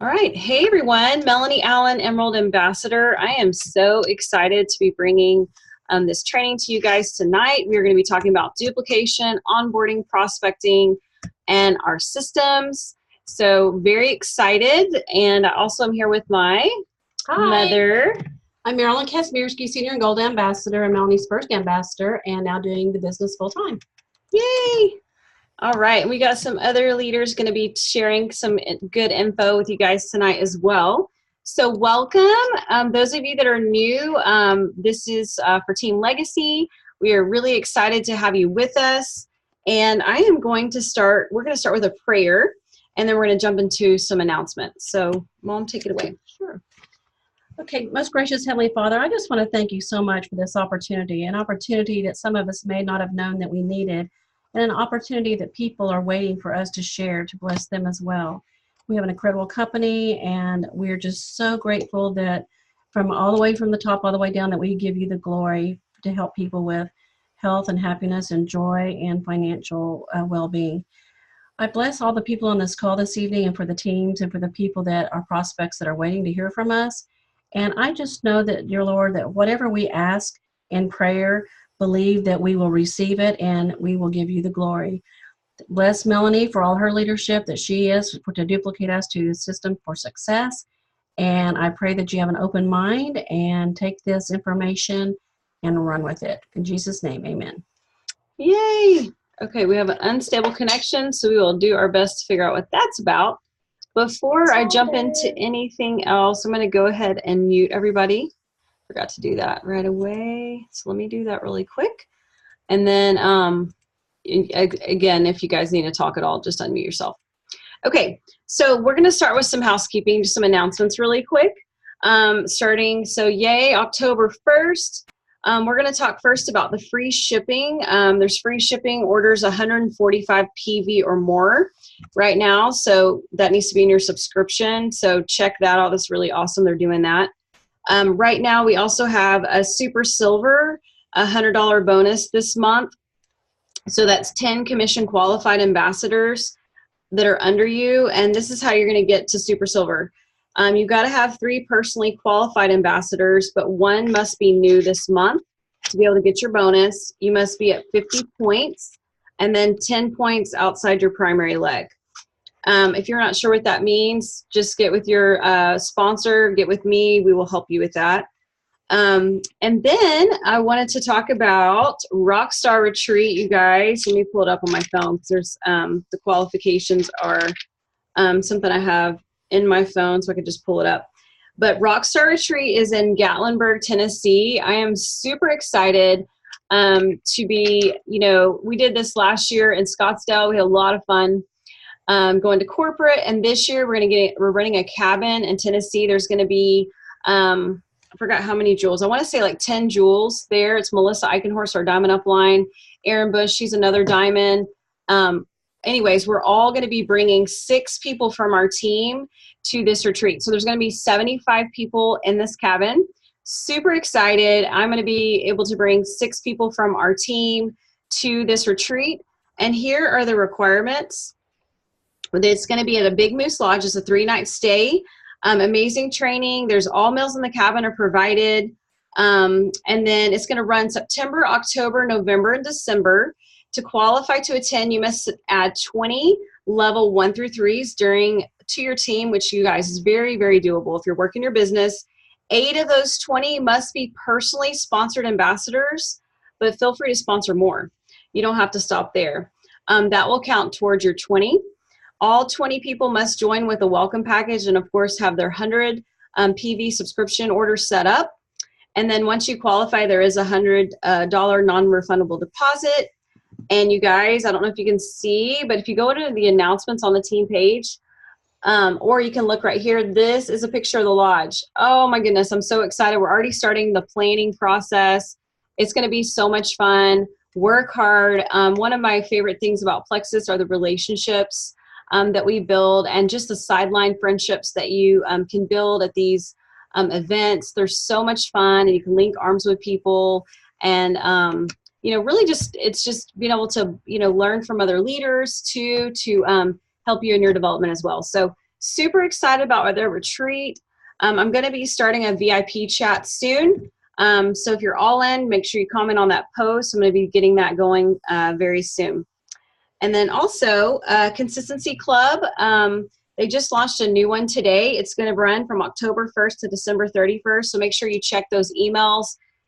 All right. Hey, everyone. Melanie Allen, Emerald Ambassador. I am so excited to be bringing this training to you guys tonight. We are going to be talking about duplication, onboarding, prospecting, and our systems. So very excited. And I also am here with my mother. I'm Marilyn Kasmirski, Senior and Gold Ambassador and Melanie's first ambassador, and now doing the business full time. Yay! All right, we got some other leaders going to be sharing some good info with you guys tonight as well. So welcome. Those of you that are new, this is for Team Legacy. We are really excited to have you with us. And I am going to start, we're going to start with a prayer, and then we're going to jump into some announcements. So Mom, take it away. Sure. Okay, most gracious Heavenly Father, I just want to thank you so much for this opportunity, an opportunity that some of us may not have known that we needed, and an opportunity that people are waiting for us to share to bless them as well. We have an incredible company, and we're just so grateful that from all the way from the top all the way down that we give you the glory to help people with health and happiness and joy and financial well-being. I bless all the people on this call this evening, and for the teams and for the people that are prospects that are waiting to hear from us. And I just know that, dear Lord, that whatever we ask in prayer, believe that we will receive it and we will give you the glory. Bless Melanie for all her leadership that she is to duplicate us to the system for success. And I pray that you have an open mind and take this information and run with it. In Jesus' name, amen. Yay! Okay, we have an unstable connection, so we will do our best to figure out what that's about. Before I jump into anything else, I'm going to go ahead and mute everybody. Forgot to do that right away. So let me do that really quick. And then, again, if you guys need to talk at all, just unmute yourself. Okay, so we're going to start with some housekeeping, just some announcements really quick. Yay, October 1st. We're going to talk first about the free shipping. There's free shipping orders 145 PV or more right now. So that needs to be in your subscription. So check that out. That's really awesome. They're doing that. Right now, we also have a Super Silver, $100 bonus this month. So that's 10 commission qualified ambassadors that are under you. And this is how you're going to get to Super Silver. You've got to have 3 personally qualified ambassadors, but 1 must be new this month to be able to get your bonus. You must be at 50 points and then 10 points outside your primary leg. If you're not sure what that means, just get with your sponsor, get with me. We will help you with that. And then I wanted to talk about Rockstar Retreat, you guys. Let me pull it up on my phone because there's the qualifications are something I have in my phone, so I could just pull it up. But Rockstar Retreat is in Gatlinburg, Tennessee. I am super excited to be, we did this last year in Scottsdale. We had a lot of fun going to corporate, and this year we're running a cabin in Tennessee. There's going to be, I forgot how many jewels. I want to say like 10 jewels there. It's Melissa Eichenhorst, our diamond upline. Erin Bush, she's another diamond. Anyways, we're all going to be bringing 6 people from our team to this retreat. So there's going to be 75 people in this cabin. Super excited. I'm going to be able to bring 6 people from our team to this retreat. And here are the requirements. It's going to be at a Big Moose Lodge. It's a 3-night stay. Amazing training. There's all meals in the cabin are provided. And then it's going to run September, October, November, and December. To qualify to attend, you must add 20 level 1 through 3s to your team, which you guys is very, very doable. If you're working your business, 8 of those 20 must be personally sponsored ambassadors, but feel free to sponsor more. You don't have to stop there. That will count towards your 20. All 20 people must join with a welcome package and, of course, have their 100 PV subscription order set up. And then once you qualify, there is a $100 non-refundable deposit. And you guys, I don't know if you can see, but if you go to the announcements on the team page, or you can look right here, this is a picture of the lodge. Oh my goodness, I'm so excited. We're already starting the planning process. It's going to be so much fun. Work hard. One of my favorite things about Plexus are the relationships that we build and just the sideline friendships that you can build at these events. They're so much fun, and you can link arms with people and really it's just being able to, learn from other leaders to help you in your development as well. So super excited about their retreat. I'm going to be starting a VIP chat soon. So if you're all in, make sure you comment on that post. I'm going to be getting that going very soon. And then also Consistency Club. They just launched a new one today. It's going to run from October 1st to December 31st. So make sure you check those emails.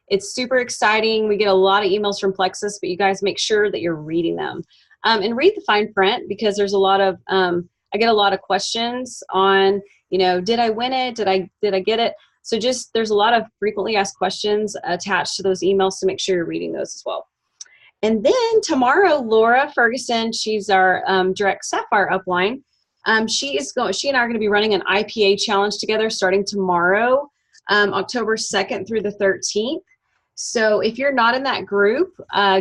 It's super exciting. We get a lot of emails from Plexus, but you guys make sure that you're reading them. And read the fine print, because there's a lot of, I get a lot of questions on, did I win it? Did I get it? So just, there's a lot of frequently asked questions attached to those emails, so make sure you're reading those as well. And then tomorrow, Laura Ferguson, she's our direct Sapphire upline. She and I are going to be running an IPA challenge together starting tomorrow, October 2nd through the 13th. So if you're not in that group,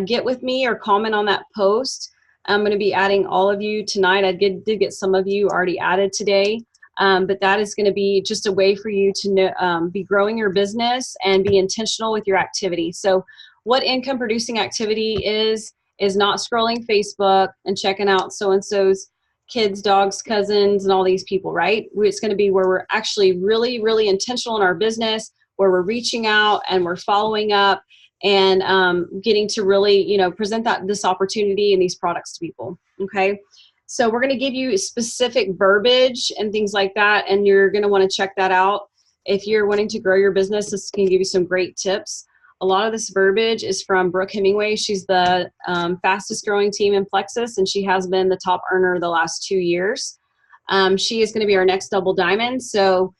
get with me or comment on that post. I'm going to be adding all of you tonight. I did get some of you already added today, but that is going to be just a way for you to be growing your business and be intentional with your activity. So what income producing activity is not scrolling Facebook and checking out so-and-so's kids, dogs, cousins, and all these people, right? It's going to be where we're actually really, really intentional in our business, where we're reaching out and we're following up and getting to really, present this opportunity and these products to people, okay? So we're going to give you specific verbiage and things like that, and you're going to want to check that out. If you're wanting to grow your business, this can give you some great tips. A lot of this verbiage is from Brooke Hemingway. She's the fastest growing team in Plexus, and she has been the top earner the last 2 years. She is going to be our next double diamond, so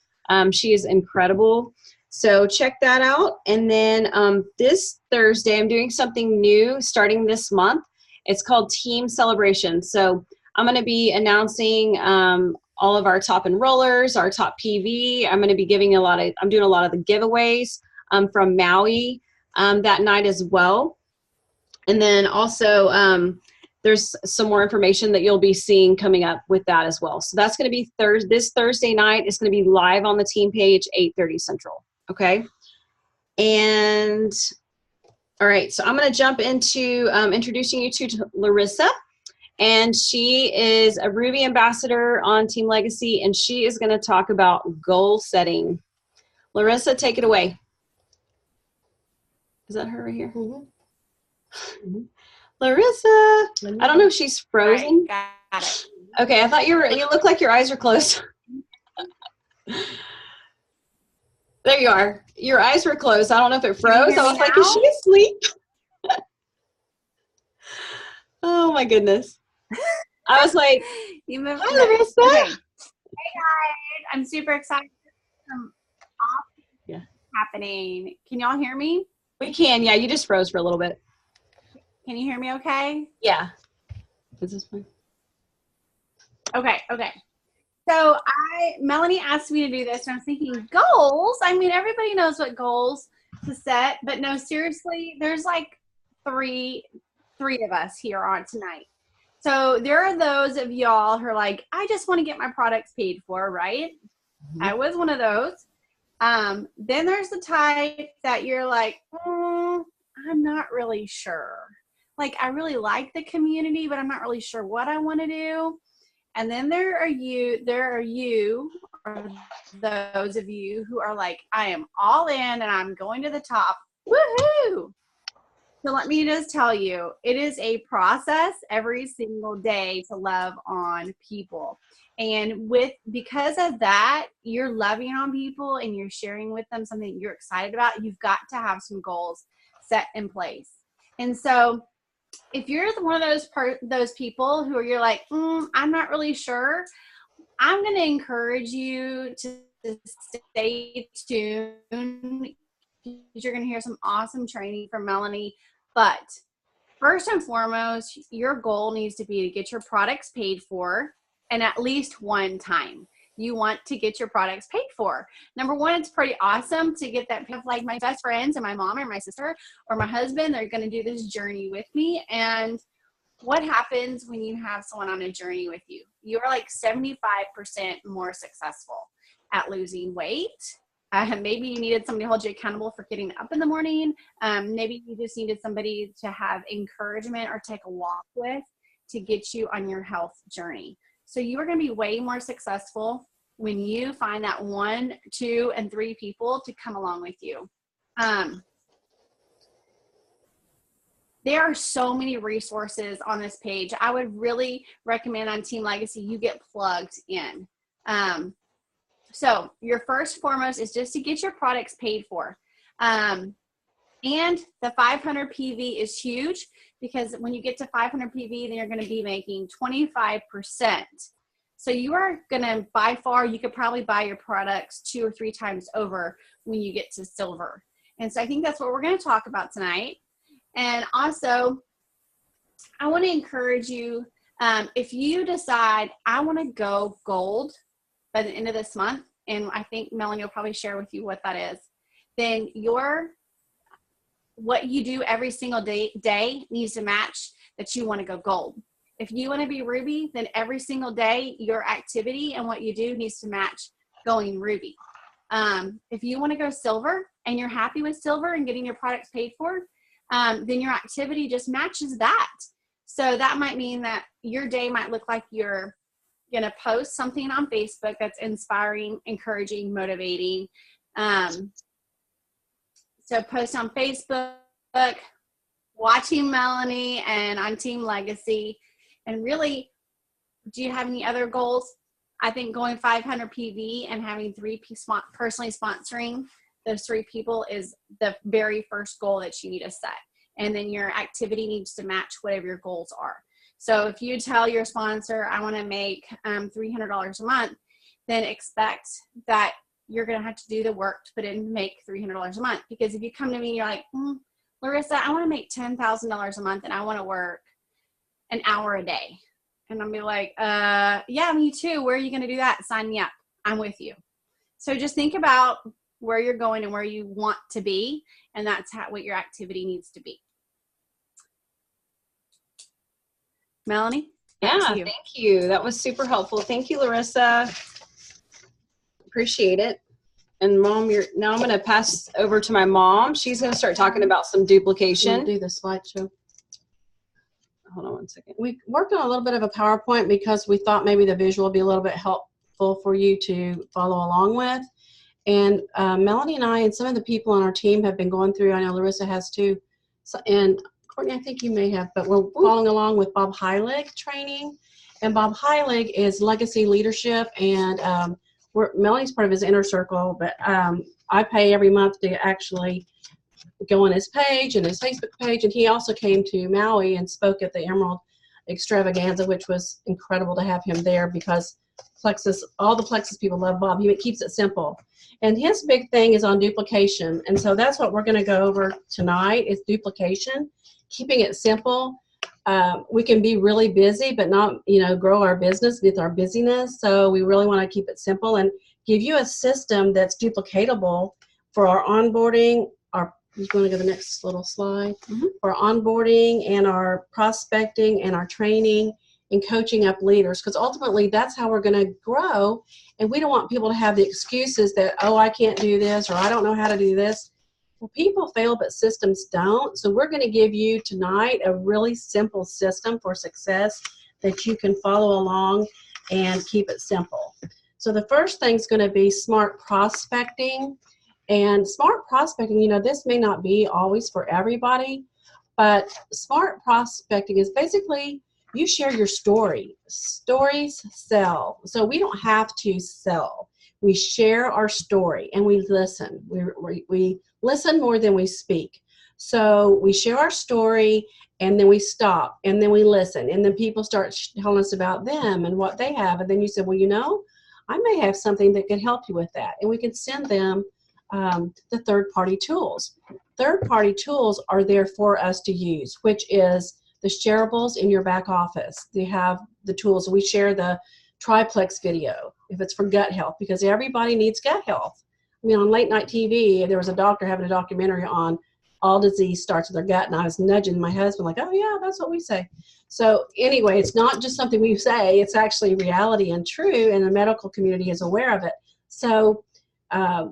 she is incredible. So check that out. And then this Thursday, I'm doing something new starting this month. It's called Team Celebration. So I'm going to be announcing all of our top enrollers, our top PV. I'm going to be doing a lot of the giveaways from Maui that night as well. And then also there's some more information that you'll be seeing coming up with that as well. So that's going to be this Thursday night. It's going to be live on the team page, 8:30 Central. Okay. And all right, so I'm going to jump into introducing you to Larissa. And she is a Ruby ambassador on Team Legacy, and she is going to talk about goal setting. Larissa, take it away. Is that her right here? Mm-hmm. Larissa, I don't know if she's frozen. Right, got it. Okay, I thought you look like your eyes are closed. There you are. Your eyes were closed. I don't know if it froze. I was like, is she asleep? Oh my goodness. I was like, hi, Larissa. Okay. Hey guys, I'm super excited. Some awesome happening. Can y'all hear me? We can. Yeah, you just froze for a little bit. Can you hear me okay? Yeah. Is this fine? Okay. So Melanie asked me to do this, and I was thinking, goals? I mean, everybody knows what goals to set, but no, seriously, there's like three of us here on tonight. So there are those of y'all who are like, I just want to get my products paid for, right? Mm-hmm. I was one of those. Then there's the type that you're like, I'm not really sure. Like, I really like the community, but I'm not really sure what I want to do. And then there are you, or those of you who are like, I am all in and I'm going to the top. Woohoo! So let me just tell you, it is a process every single day to love on people. And because of that, you're loving on people and you're sharing with them something you're excited about. You've got to have some goals set in place. And so if you're one of those people who you're like, I'm not really sure, I'm going to encourage you to stay tuned. You're going to hear some awesome training from Melanie. But first and foremost, your goal needs to be to get your products paid for, and at least one time. You want to get your products paid for. Number one, it's pretty awesome to get that. Like my best friends and my mom or my sister or my husband, they're going to do this journey with me. And what happens when you have someone on a journey with you? You're like 75% more successful at losing weight. Maybe you needed somebody to hold you accountable for getting up in the morning. Maybe you just needed somebody to have encouragement or take a walk with to get you on your health journey. So you are going to be way more successful when you find that 1, 2, and 3 people to come along with you. There are so many resources on this page. I would really recommend on Team Legacy you get plugged in. So your first foremost is just to get your products paid for. And the 500 PV is huge, because when you get to 500 PV, then you're going to be making 25%. So you are going to, by far, you could probably buy your products 2 or 3 times over when you get to silver. And so I think that's what we're going to talk about tonight. And also, I want to encourage you, if you decide I want to go gold by the end of this month, and I think Melanie will probably share with you what that is, then what you do every single day needs to match that you want to go gold. If you want to be ruby, then every single day your activity and what you do needs to match going ruby. If you want to go silver and you're happy with silver and getting your products paid for, then your activity just matches that. So that might mean that your day might look like you're going to post something on Facebook that's inspiring, encouraging, motivating. So post on Facebook, watching Melanie and on Team Legacy. And really, do you have any other goals? I think going 500 PV and having 3 personally sponsoring those 3 people is the very first goal that you need to set. And then your activity needs to match whatever your goals are. So if you tell your sponsor, I want to make $300 a month, then expect that you're going to have to do the work to put in to make $300 a month. Because if you come to me and you're like, Larissa, I want to make $10,000 a month and I want to work an hour a day. And I'll be like, yeah, me too. Where are you going to do that? Sign me up. I'm with you. So just think about where you're going and where you want to be. And that's what your activity needs to be. Melanie? Yeah, thank you. That was super helpful. Thank you, Larissa. Appreciate it. And Mom, now I'm going to pass over to my mom. She's going to start talking about some duplication. Do the slideshow. Hold on one second. We worked on a little bit of a PowerPoint because we thought maybe the visual would be a little bit helpful for you to follow along with. And Melanie and I and some of the people on our team have been going through, I know Larissa has too, and Courtney, I think you may have, but we're following along with Bob Heilig training. And Bob Heilig is legacy leadership, and Melanie's part of his inner circle, but I pay every month to actually go on his page and his Facebook page. And he also came to Maui and spoke at the Emerald Extravaganza, which was incredible to have him there because all the Plexus people love Bob. He keeps it simple. And his big thing is on duplication. And so that's what we're going to go over tonight is duplication, keeping it simple. We can be really busy, but not, grow our business with our busyness. So we really want to keep it simple and give you a system that's duplicatable for our onboarding. You want to go to the next little slide? Mm-hmm. For onboarding and our prospecting and our training and coaching up leaders, because ultimately that's how we're going to grow. And we don't want people to have the excuses that, oh, I can't do this, or I don't know how to do this. Well, people fail, but systems don't. So we're going to give you tonight a really simple system for success that you can follow along and keep it simple. So the first thing is going to be smart prospecting. And smart prospecting, this may not be always for everybody, but smart prospecting is basically you share your story. Stories sell. So we don't have to sell. We share our story and we listen. We listen more than we speak. So we share our story and then we stop and then we listen. And then people start telling us about them and what they have. And then you say, well, I may have something that could help you with that. And we can send them the third-party tools. Third-party tools are there for us to use, which is the shareables in your back office. They have the tools. We share the triplex video if it's for gut health, because everybody needs gut health. On late night TV, there was a doctor having a documentary on all disease starts with their gut, and I was nudging my husband like, oh yeah, that's what we say. So anyway, it's not just something we say, it's actually reality and true, and the medical community is aware of it. So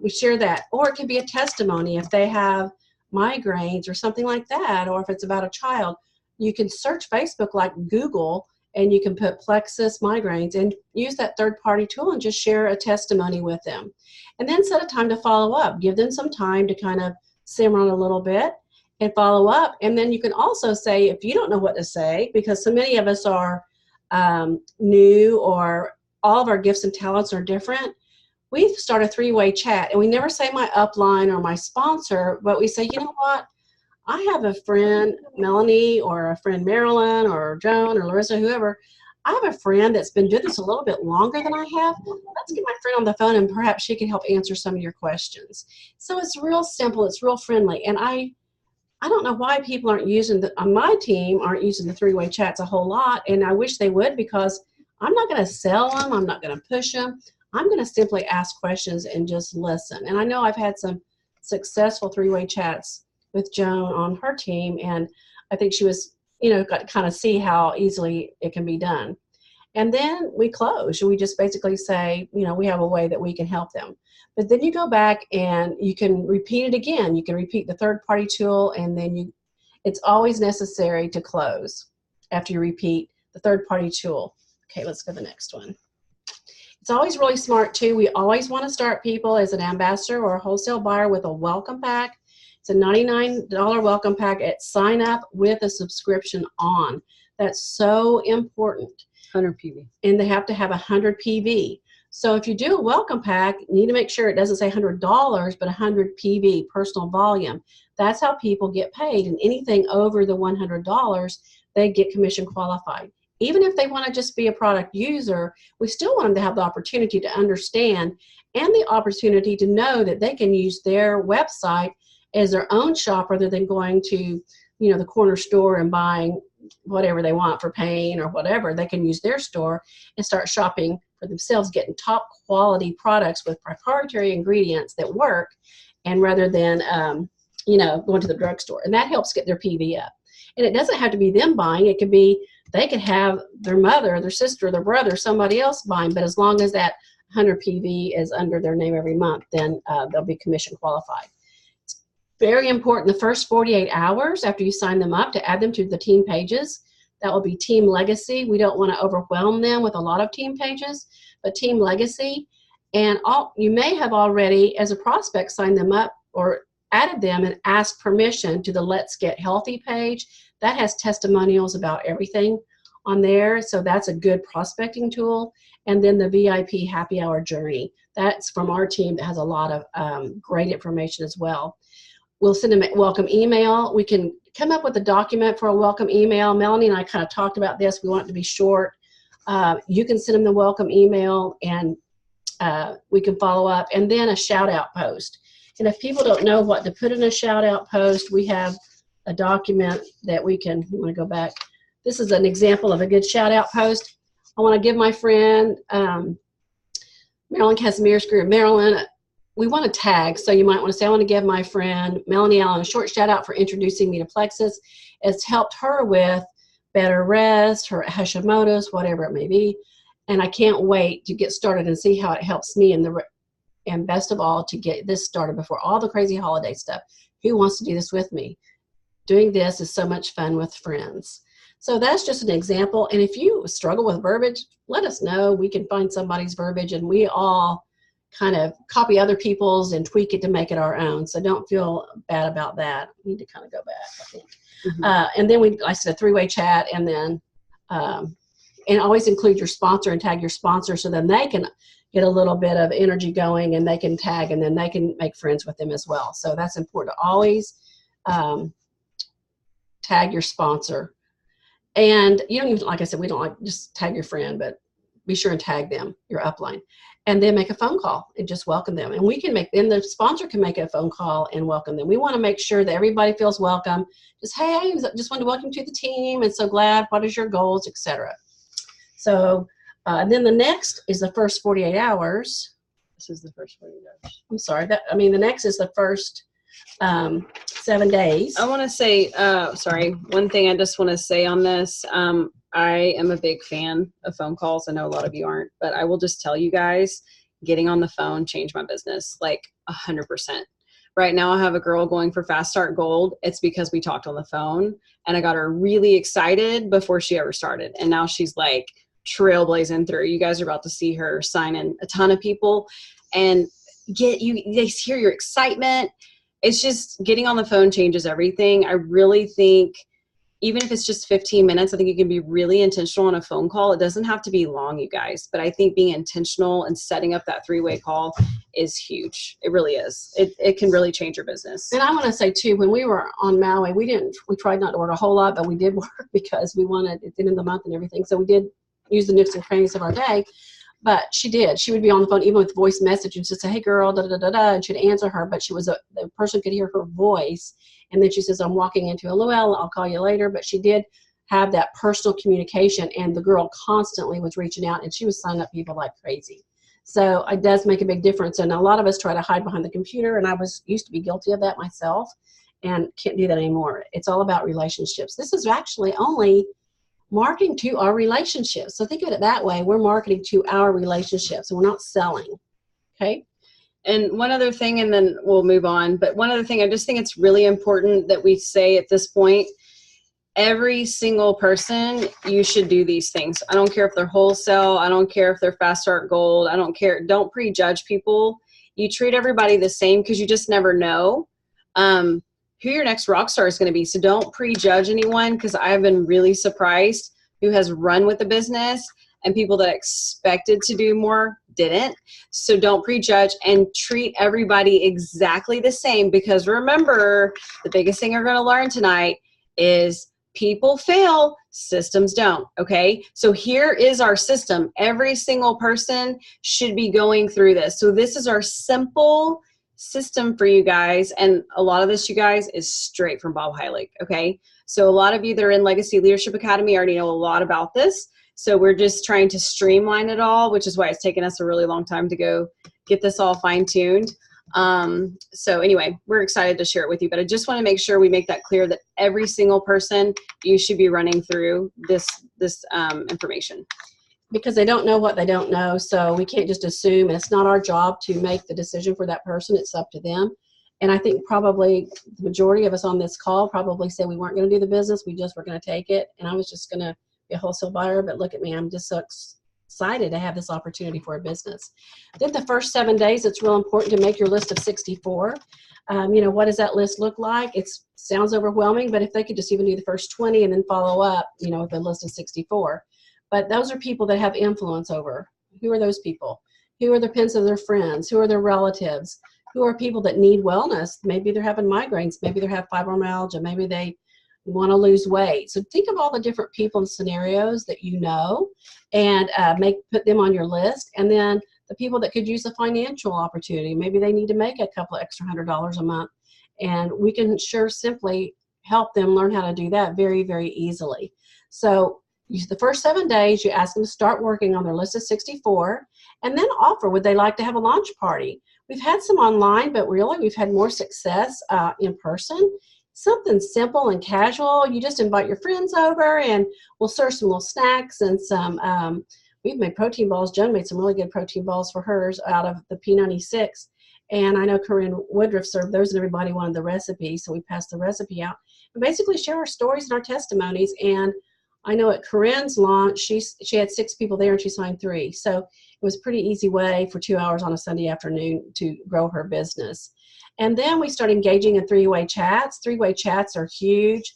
we share that. Or it could be a testimony if they have migraines or something like that, or if it's about a child. You can search Facebook like Google and you can put plexus migraines and use that third-party tool and just share a testimony with them. And then set a time to follow up. Give them some time to kind of simmer on a little bit and follow up. And then you can also say, if you don't know what to say, because so many of us are new or all of our gifts and talents are different, we start a three-way chat. And we never say my upline or my sponsor, but we say, you know what? I have a friend, Melanie, or a friend, Marilyn, or Joan, or Larissa, whoever. I have a friend that's been doing this a little bit longer than I have. Let's get my friend on the phone, and perhaps she can help answer some of your questions. So it's real simple. It's real friendly. And I don't know why people aren't using, on my team, aren't using the three-way chats a whole lot, and I wish they would, because I'm not going to sell them. I'm not going to push them. I'm going to simply ask questions and just listen. And I know I've had some successful three-way chats with Joan on her team, and I think she was, got to kind of see how easily it can be done. And then we close. We just basically say, we have a way that we can help them. But then you go back and you can repeat it again. You can repeat the third-party tool, and then it's always necessary to close after you repeat the third-party tool. Okay, let's go to the next one. It's always really smart, too. We always want to start people as an ambassador or a wholesale buyer with a welcome pack. It's a $99 welcome pack at sign up with a subscription on. That's so important. 100 PV. And they have to have 100 PV. So if you do a welcome pack, you need to make sure it doesn't say $100, but 100 PV, personal volume. That's how people get paid. And anything over the $100, they get commission qualified. Even if they want to just be a product user, we still want them to have the opportunity to understand and the opportunity to know that they can use their website as their own shop rather than going to, the corner store and buying whatever they want for paint or whatever. They can use their store and start shopping for themselves, getting top quality products with proprietary ingredients that work, and rather than, going to the drugstore. And that helps get their PV up. And it doesn't have to be them buying. It could be, they could have their mother, their sister, their brother, somebody else buying. But as long as that 100 PV is under their name every month, then they'll be commission qualified. Very important the first 48 hours after you sign them up to add them to the team pages. That will be team legacy. We don't want to overwhelm them with a lot of team pages, but team legacy. And you may have already, as a prospect, signed them up or added them and asked permission to the Let's Get Healthy page. That has testimonials about everything on there. So that's a good prospecting tool. And then the VIP happy hour journey. That's from our team that has a lot of great information as well. We'll send them a welcome email. We can come up with a document for a welcome email. Melanie and I kind of talked about this. We want it to be short. You can send them the welcome email, and we can follow up. And then a shout out post. And if people don't know what to put in a shout out post, we have a document that we can, you want to go back. This is an example of a good shout out post. I want to give my friend, Marilyn Casimir's career. Marilyn, we want to tag, so you might want to say, I want to give my friend Melanie Allen a short shout out for introducing me to Plexus. It's helped her with better rest, her Hashimoto's, whatever it may be. And I can't wait to get started and see how it helps me. And best of all, to get this started before all the crazy holiday stuff. Who wants to do this with me? Doing this is so much fun with friends. So that's just an example. And if you struggle with verbiage, let us know. We can find somebody's verbiage, and we all kind of copy other people's and tweak it to make it our own. So don't feel bad about that. We need to kind of go back, I think. Mm-hmm. And then like I said, a three-way chat, and then and always include your sponsor and tag your sponsor, so then they can get a little bit of energy going, and they can tag, and then they can make friends with them as well. So that's important to always tag your sponsor. And you don't even, like I said, we don't like just tag your friend, but be sure and tag them, your upline. And then make a phone call and just welcome them. And we can make them, the sponsor can make a phone call and welcome them. We want to make sure that everybody feels welcome. Just, hey, just wanted to welcome you to the team, and so glad, what is your goals, etc. So then the next is the first 48 hours. This is the first 48 hours. I'm sorry. The next is the first 7 days. I want to say, one thing I just want to say on this. I am a big fan of phone calls. I know a lot of you aren't, but I will just tell you guys, getting on the phone changed my business like 100%. Right now I have a girl going for Fast Start Gold. It's because we talked on the phone and I got her really excited before she ever started. And now she's like trailblazing through. You guys are about to see her sign in a ton of people and they hear your excitement. It's just getting on the phone changes everything. I really think even if it's just 15 minutes, I think you can be really intentional on a phone call. It doesn't have to be long, you guys, but I think being intentional and setting up that 3-way call is huge. It really is. It can really change your business. And I want to say too, when we were on Maui, we tried not to order a whole lot, but we did work because we wanted it at the end of the month and everything. So we did use the nooks and crannies of our day. But she would be on the phone even with voice message and she'd say, hey girl, da da da da, and she'd answer her, but the person could hear her voice. And then she says, I'm walking into a LOL, I'll call you later. But she did have that personal communication, and the girl constantly was reaching out, and she was signing up people like crazy. So it does make a big difference. And a lot of us try to hide behind the computer, and I used to be guilty of that myself and can't do that anymore. It's all about relationships. This is actually only marketing to our relationships. So think of it that way. We're marketing to our relationships, and we're not selling. Okay. And one other thing, and then we'll move on, but one other thing, I just think it's really important that we say at this point, every single person, you should do these things. I don't care if they're wholesale. I don't care if they're Fast Start Gold. I don't care. Don't prejudge people. You treat everybody the same because you just never know who your next rock star is going to be. So don't prejudge anyone, because I've been really surprised who has run with the business and people that expected to do more didn't. So don't prejudge and treat everybody exactly the same, because remember, the biggest thing you're going to learn tonight is people fail, systems don't. Okay. So here is our system. Every single person should be going through this. So this is our simple system for you guys. And a lot of this, you guys, is straight from Bob Heilig. Okay. So a lot of you that are in Legacy Leadership Academy already know a lot about this. So we're just trying to streamline it all, which is why it's taken us a really long time to go get this all fine-tuned. So anyway, we're excited to share it with you, but I just want to make sure we make that clear that every single person, you should be running through this information. Because they don't know what they don't know, so we can't just assume. It's not our job to make the decision for that person. It's up to them. And I think probably the majority of us on this call probably said we weren't going to do the business. We just were going to take it. And I was just going to be a wholesale buyer. But look at me. I'm just so excited to have this opportunity for a business. Then the first 7 days, it's real important to make your list of 64. What does that list look like? It sounds overwhelming, but if they could just even do the first 20 and then follow up, with a list of 64. But those are people that have influence over. Who are those people? Who are the pins of their friends? Who are their relatives? Who are people that need wellness? Maybe they're having migraines. Maybe they have fibromyalgia. Maybe they want to lose weight. So think of all the different people and scenarios that you know, and put them on your list. And then the people that could use a financial opportunity. Maybe they need to make a couple of extra $100 a month. And we can simply help them learn how to do that very, very easily. So the first 7 days, you ask them to start working on their list of 64, and then offer, would they like to have a launch party? We've had some online, but really we've had more success in person. Something simple and casual. You just invite your friends over, and we'll serve some little snacks and some, we've made protein balls. Jen made some really good protein balls for hers out of the P96. And I know Corinne Woodruff served those, and everybody wanted the recipe, so we passed the recipe out. And basically share our stories and our testimonies. And I know at Corinne's launch, she had 6 people there and she signed 3. So it was a pretty easy way for 2 hours on a Sunday afternoon to grow her business. And then we start engaging in 3-way chats. 3-way chats are huge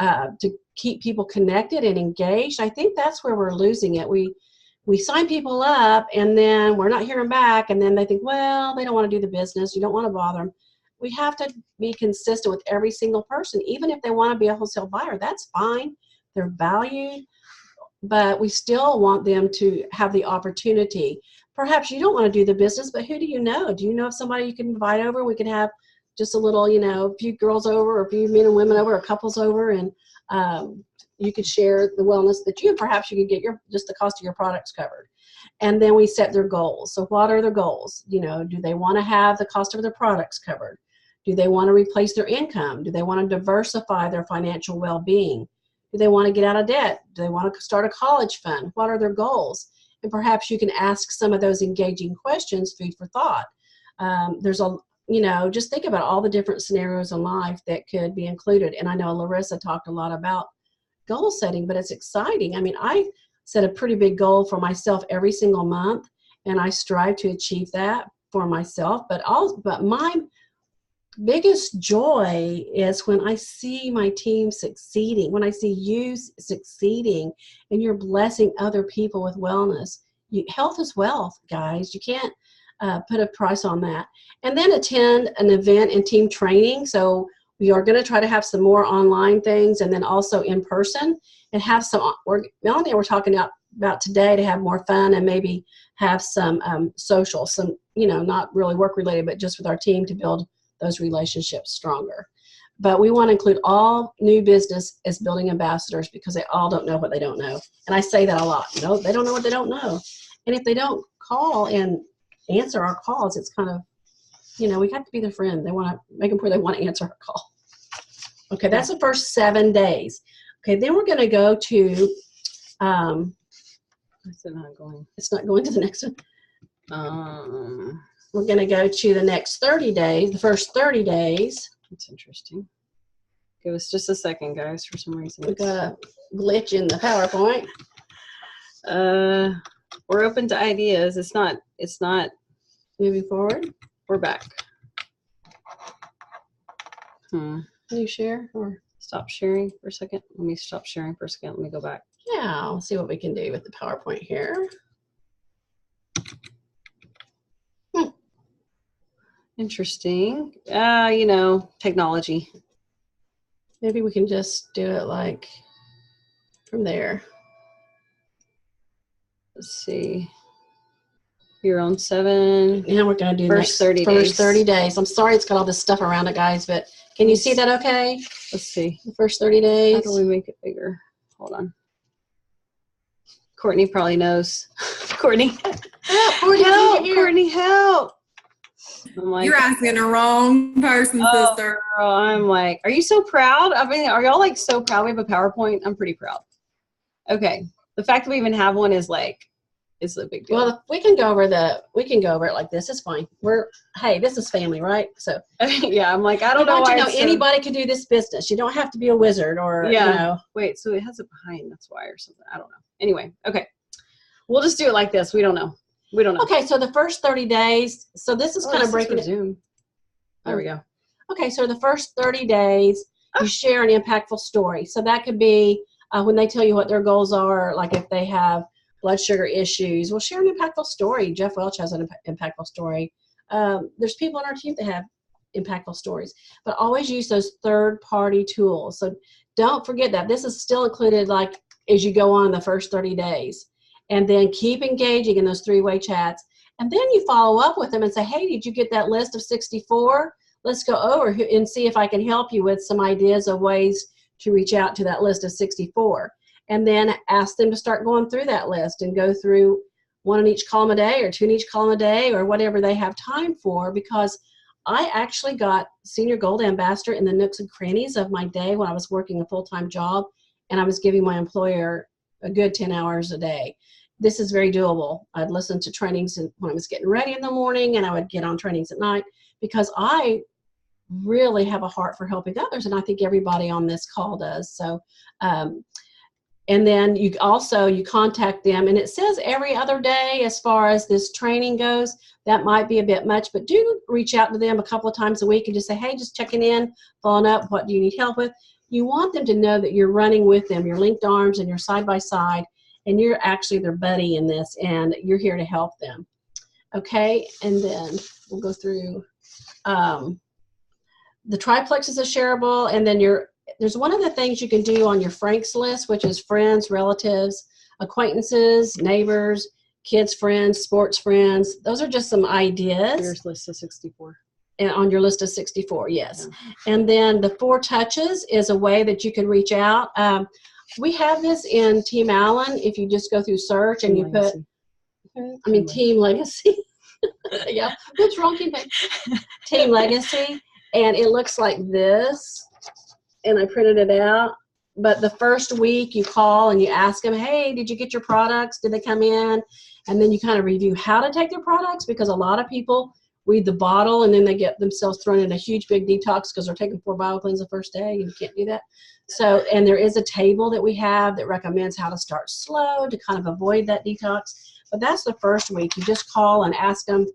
to keep people connected and engaged. I think that's where we're losing it. We sign people up and then we're not hearing back, and then they think, well, they don't want to do the business. You don't want to bother them. We have to be consistent with every single person. Even if they want to be a wholesale buyer, that's fine. They're valued, but we still want them to have the opportunity. Perhaps you don't want to do the business, but who do you know? Do you know of somebody you can invite over? We could have just a little, a few girls over, or a few men and women over, or couples over, and you could share the wellness that perhaps you could get just the cost of your products covered. And then we set their goals. So what are their goals? Do they want to have the cost of their products covered? Do they want to replace their income? Do they want to diversify their financial well-being? Do they want to get out of debt? Do they want to start a college fund? What are their goals? And perhaps you can ask some of those engaging questions, food for thought. There's you know, just think about all the different scenarios in life that could be included. And I know Larissa talked a lot about goal setting, but it's exciting. I mean, I set a pretty big goal for myself every single month, and I strive to achieve that for myself. But my biggest joy is when I see my team succeeding, when I see you succeeding, and you're blessing other people with wellness. Health is wealth, guys. You can't put a price on that. And then attend an event and team training. So we are going to try to have some more online things, and then also in person, and have some, Melanie and we're talking about today to have more fun and maybe have some social, some, you know, not really work related, but just with our team to build those relationships stronger. But we want to include all new business as building ambassadors, because they all don't know what they don't know. And I say that a lot. No, they don't know what they don't know. And if they don't call and answer our calls, it's kind of, you know, we have to be their friend. They want to make them where they want to answer our call. Okay, that's the first 7 days. Okay, then we're going to go to, It's not going. It's not going to the next one. We're going to go to the next 30 days, the first 30 days. That's interesting. Give us just a second, guys. For some reason, We got a glitch in the PowerPoint. We're open to ideas. It's not Moving forward. we're back. Can you share? Or Stop sharing for a second. Let me stop sharing for a second. Let me go back. yeah, I'll see what we can do with the PowerPoint here. Interesting. You know, technology. Maybe we can just do it like from there. Let's see. You're on 7. Now we're going to do First 30 first days. 30 days. I'm sorry it's got all this stuff around it, guys, but can you see that okay? Let's see. The first 30 days. How do we make it bigger? Hold on. Courtney probably knows. Courtney. Courtney, Help! here. Courtney, help! I'm like, You're asking the wrong person, oh, sister. girl, I'm like, are you so proud? I mean, are y'all like so proud we have a PowerPoint? I'm pretty proud. Okay. The fact that we even have one is like, it's a big deal. Well, we can go over it like this. It's fine. Hey, this is family, right? So yeah, I'm like, I don't know want why to know it's so- anybody can do this business. You don't have to be a wizard or, Yeah. you know. Wait, so it has it behind, that's why, or something. I don't know. Anyway, okay. We'll just do it like this. We don't know. We don't know. Okay, so the first 30 days, so this is kind of breaking it. Zoom. There we go. Okay, so the first 30 days, you share an impactful story. So that could be when they tell you what their goals are, like if they have blood sugar issues, well, share an impactful story. Jeff Welch has an impactful story. There's people on our team that have impactful stories, but always use those third-party tools. So don't forget that. This is still included like as you go on the first 30 days. And then keep engaging in those 3-way chats. And then you follow up with them and say, hey, did you get that list of 64? Let's go over and see if I can help you with some ideas of ways to reach out to that list of 64. And then ask them to start going through that list and go through 1 in each column a day or 2 in each column a day or whatever they have time for, because I actually got Senior Gold Ambassador in the nooks and crannies of my day when I was working a full-time job and I was giving my employer a good 10 hours a day. This is very doable. I'd listen to trainings when I was getting ready in the morning, and I would get on trainings at night because I really have a heart for helping others, and I think everybody on this call does. So, and then you contact them, and it says every other day as far as this training goes. That might be a bit much, but do reach out to them a couple of times a week and just say, hey, just checking in, following up, what do you need help with? You want them to know that you're running with them, you're linked arms and you're side by side, and you're actually their buddy in this, and you're here to help them. Okay, and then we'll go through the triplex is a shareable, and then there's one of the things you can do on your Frank's list, which is friends, relatives, acquaintances, neighbors, kids' friends, sports friends. Those are just some ideas. Here's list of 64. And on your list of 64, yes. Yeah. And then the 4 touches is a way that you can reach out. We have this in Team Allen. If you just go through search and you put, Team Legacy. Yeah, what's wrong, Team Legacy. And it looks like this. And I printed it out. But the first week you call and you ask them, hey, did you get your products? Did they come in? And then you kind of review how to take their products, because a lot of people read the bottle, and then they get themselves thrown in a huge big detox because they're taking 4 BioCleanse the first day, and you can't do that. So, and there is a table that we have that recommends how to start slow to kind of avoid that detox. But that's the first week. You just call and ask them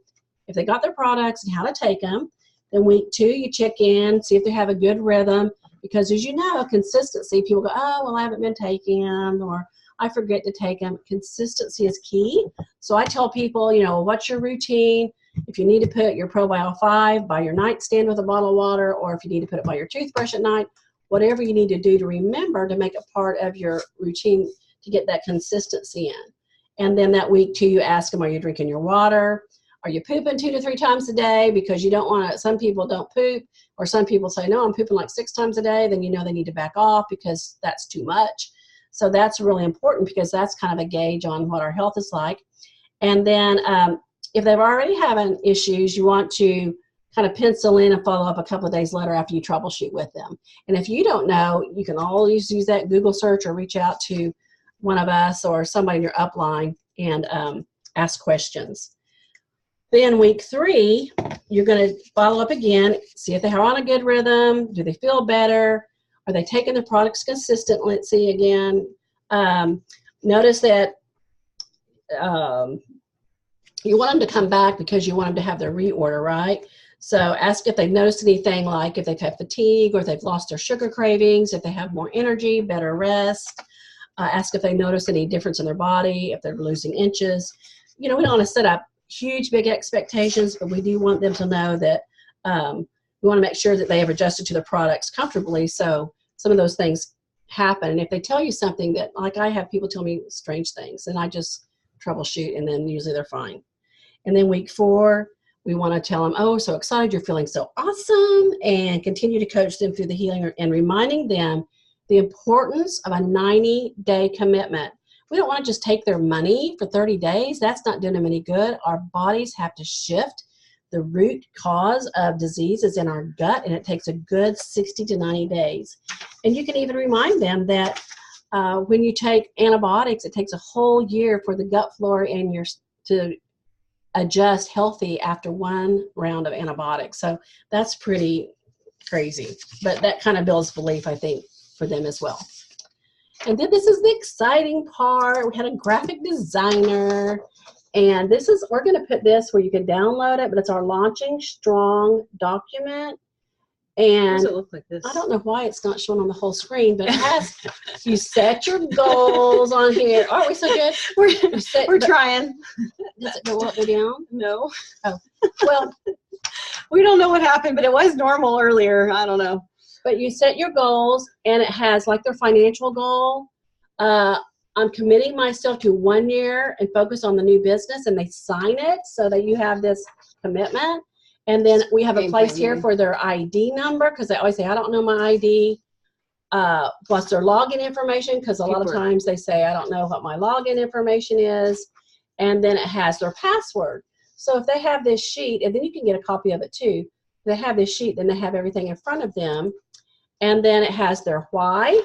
if they got their products and how to take them. Then week 2, you check in, see if they have a good rhythm. Because as you know, consistency, people go, oh, well, I haven't been taking them, or I forget to take them. Consistency is key. So I tell people, you know, what's your routine? If you need to put your ProBio 5 by your nightstand with a bottle of water, or if you need to put it by your toothbrush at night, whatever you need to do to remember to make it part of your routine to get that consistency in. And then that week 2, you ask them, are you drinking your water? Are you pooping 2 to 3 times a day? Because you don't want to, some people don't poop, or some people say, no, I'm pooping like 6 times a day. Then you know they need to back off because that's too much. So that's really important because that's kind of a gauge on what our health is like. And then if they're already having issues, you want to kind of pencil in and follow up a couple of days later after you troubleshoot with them. And if you don't know, you can always use that Google search or reach out to one of us or somebody in your upline and ask questions. Then week 3, you're going to follow up again, see if they're on a good rhythm. Do they feel better? Are they taking the products consistently? Let's see again. Notice that you want them to come back because you want them to have their reorder, right? So ask if they've noticed anything, like if they've had fatigue or if they've lost their sugar cravings, if they have more energy, better rest. Ask if they notice any difference in their body, if they're losing inches. You know, we don't want to set up huge, big expectations, but we do want them to know that we want to make sure that they have adjusted to the products comfortably. So some of those things happen. And if they tell you something that, like I have people tell me strange things, and I just troubleshoot, and then usually they're fine. And then week 4, we want to tell them, oh, so excited, you're feeling so awesome, and continue to coach them through the healing and reminding them the importance of a 90-day commitment. We don't want to just take their money for 30 days. That's not doing them any good. Our bodies have to shift. The root cause of disease is in our gut, and it takes a good 60 to 90 days. And you can even remind them that when you take antibiotics, it takes a whole year for the gut flora in your to adjust healthy after 1 round of antibiotics. So that's pretty crazy. But that kind of builds belief, I think, for them as well. And then this is the exciting part. We had a graphic designer, and this is, we're going to put this where you can download it, but it's our Launching Strong document. And Does it look like this? I don't know why it's not shown on the whole screen, but it has, you set your goals on here. Aren't we so good? We're trying. Does it go up or down? No. Oh, well, We don't know what happened, but it was normal earlier. I don't know. but you set your goals, and it has like their financial goal. I'm committing myself to 1 year and focus on the new business, and they sign it so that you have this commitment. And then we have a place here for their ID number, because they always say, I don't know my ID. Plus their login information, because a lot of times they say, I don't know what my login information is. And then it has their password. So if they have this sheet, and then you can get a copy of it too. They have this sheet, then they have everything in front of them. And then it has their why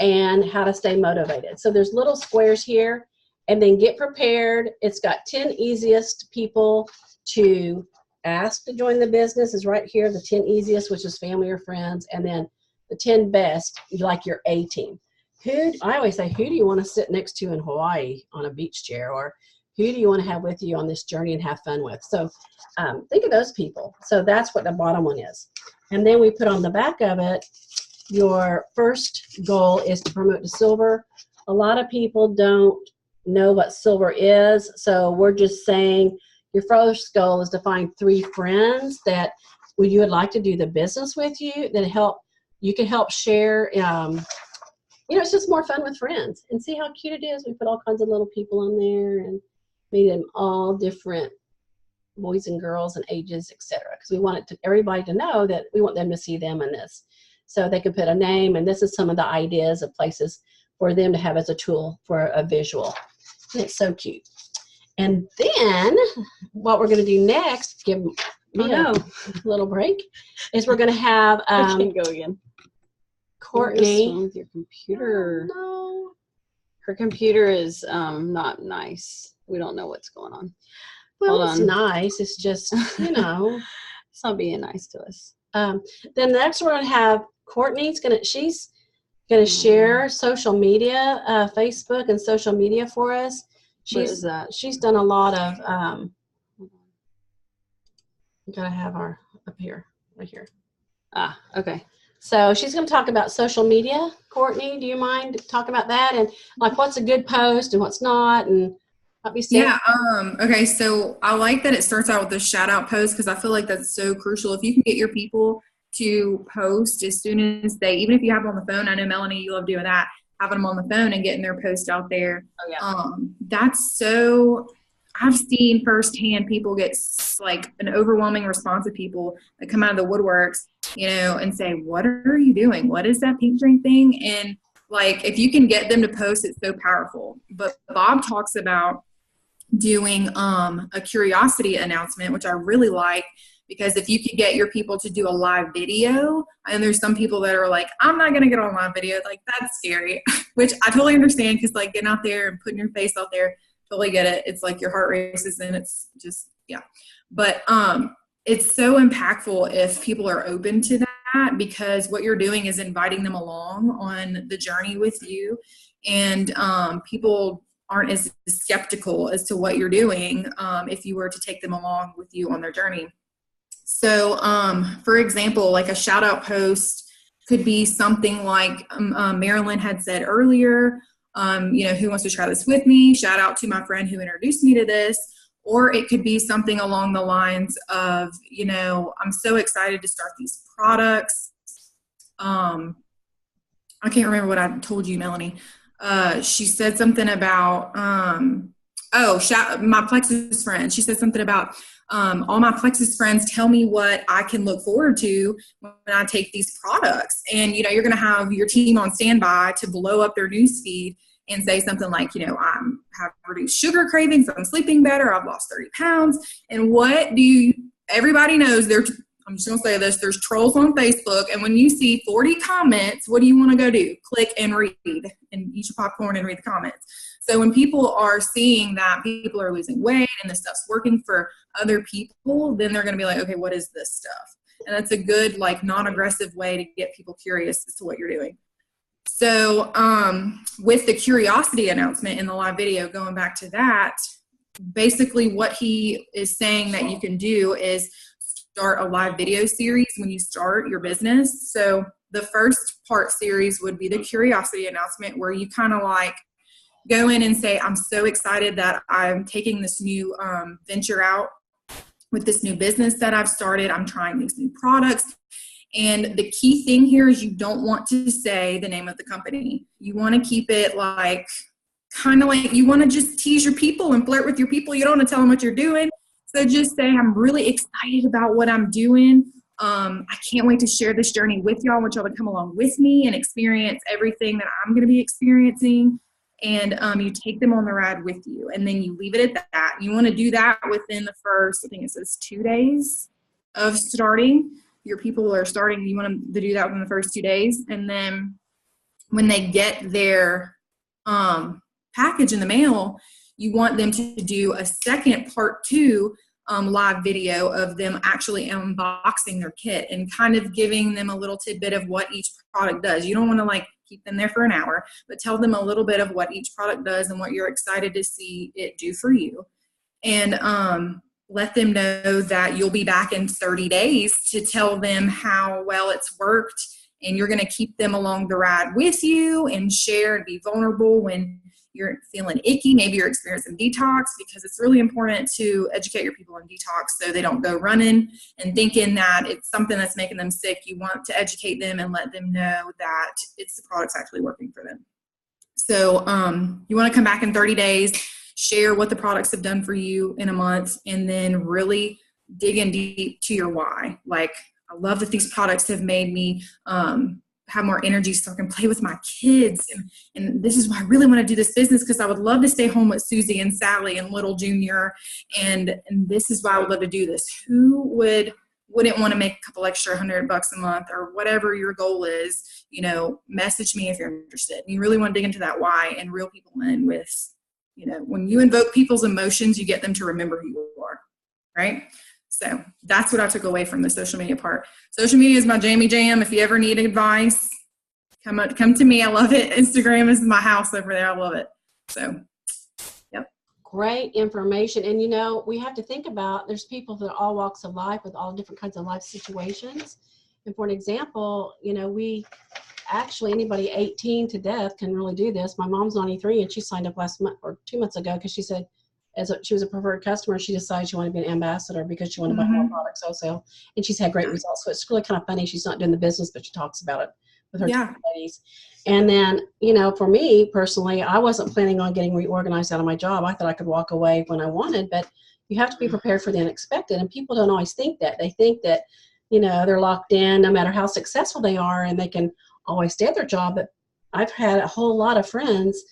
and how to stay motivated. So there's little squares here, and then get prepared. It's got 10 easiest people to ask to join the business is right here. The 10 easiest, which is family or friends, and then the 10 best, like your A team. I always say, who do you want to sit next to in Hawaii on a beach chair, or who do you want to have with you on this journey and have fun with? So think of those people. So that's what the bottom one is. And then we put on the back of it, your first goal is to promote to silver. A lot of people don't know what silver is, so we're just saying your first goal is to find 3 friends that you would like to do the business with you, that you can help share. It's just more fun with friends. And see how cute it is? We put all kinds of little people on there and made them all different boys and girls and ages, etc. Because we want everybody to know that we want them to see them in this. So they can put a name, and this is some of the ideas of places for them to have as a tool for a visual. And it's so cute. And then what we're going to do next, give me a little break, is we're going to have I can't go again. Courtney. With your computer. Oh, no. Her computer is not nice. We don't know what's going on. Well, Hold it's on. nice. It's just, It's not being nice to us. Then next we're going to have she's going to share social media, Facebook and social media for us. What is that? She's done a lot of, got to have our up here, right here. Ah, okay. So she's going to talk about social media. Courtney, do you mind talking about that? And like what's a good post and what's not? And help me Yeah. Okay. So I like that it starts out with the shout out post because I feel like that's so crucial. If you can get your people to post as soon as even if you have them on the phone, I know Melanie, you love doing that, having them on the phone and getting their post out there. Oh, yeah. That's so, I've seen firsthand people get like an overwhelming response of people that come out of the woodworks, and say, what are you doing? What is that pink drink thing? And like, if you can get them to post, it's so powerful. But Bob talks about doing a curiosity announcement, which I really like, because if you could get your people to do a live video, and there's some people that are like, I'm not going to get on live video. Like, that's scary, which I totally understand because like getting out there and putting your face out there, totally get it. It's like your heart races and it's just, yeah. But it's so impactful if people are open to that, because what you're doing is inviting them along on the journey with you. And people aren't as skeptical as to what you're doing if you were to take them along with you on their journey. So, for example, like a shout out post could be something like Marilyn had said earlier, who wants to try this with me? Shout out to my friend who introduced me to this. Or it could be something along the lines of, I'm so excited to start these products. I can't remember what I told you, Melanie. She said something about, my Plexus friends. She said something about all my Plexus friends tell me what I can look forward to when I take these products. And, you're going to have your team on standby to blow up their news feed and say something like, I have reduced sugar cravings, I'm sleeping better, I've lost 30 pounds. And everybody knows I'm just going to say this, there's trolls on Facebook, and when you see 40 comments, what do you want to go do? Click and read and eat your popcorn and read the comments. So when people are seeing that people are losing weight and this stuff's working for other people, then they're going to be like, okay, what is this stuff? And that's a good, like, non-aggressive way to get people curious as to what you're doing. So with the curiosity announcement in the live video, going back to that, basically what he is saying that you can do is start a live video series when you start your business. So the first part series would be the curiosity announcement, where you kind of like go in and say, I'm so excited that I'm taking this new venture out with this new business that I've started. I'm trying these new products. And the key thing here is you don't want to say the name of the company. You want to keep it like, kind of like, you want to just tease your people and flirt with your people. You don't want to tell them what you're doing. So just say, I'm really excited about what I'm doing. I can't wait to share this journey with y'all. I want y'all to come along with me and experience everything that I'm going to be experiencing. And you take them on the ride with you. And then you leave it at that. You want to do that within the first, I think it says 2 days of starting. Your people are starting, you want them to do that within the first 2 days. And then when they get their package in the mail, you want them to do a second part 2 live video of them actually unboxing their kit and kind of giving them a little tidbit of what each product does. You don't want to like keep them there for an hour, but tell them a little bit of what each product does and what you're excited to see it do for you. And let them know that you'll be back in 30 days to tell them how well it's worked, and you're going to keep them along the ride with you and share and be vulnerable when you're feeling icky. Maybe you're experiencing detox, because it's really important to educate your people on detox so they don't go running and thinking that it's something that's making them sick. You want to educate them and let them know that it's the product's actually working for them. So you want to come back in 30 days, share what the products have done for you in a month, and then really dig in deep to your why. Like, I love that these products have made me have more energy so I can play with my kids. And this is why I really want to do this business, because I would love to stay home with Susie and Sally and little Junior. And this is why I would love to do this. Who wouldn't want to make a couple extra $100 a month, or whatever your goal is? Message me if you're interested. And you really want to dig into that why and reel people in with, when you invoke people's emotions, you get them to remember who you are. right? So that's what I took away from the social media part. Social media is my jammy jam. If you ever need advice, come to me. I love it. Instagram is my house over there. I love it. So, yep. Great information. And, you know, we have to think about, there's people that are all walks of life with all different kinds of life situations. And for an example, you know, anybody 18 to death can really do this. My mom's 93 and she signed up last month or 2 months ago because she said, she was a preferred customer, she decided she wanted to be an ambassador because she wanted to buy more products wholesale. And she's had great results. So it's really kind of funny. She's not doing the business, but she talks about it with her ladies. And then, you know, for me personally, I wasn't planning on getting reorganized out of my job. I thought I could walk away when I wanted, but you have to be prepared for the unexpected. And people don't always think that. They think that, you know, they're locked in no matter how successful they are and they can always stay at their job. But I've had a whole lot of friends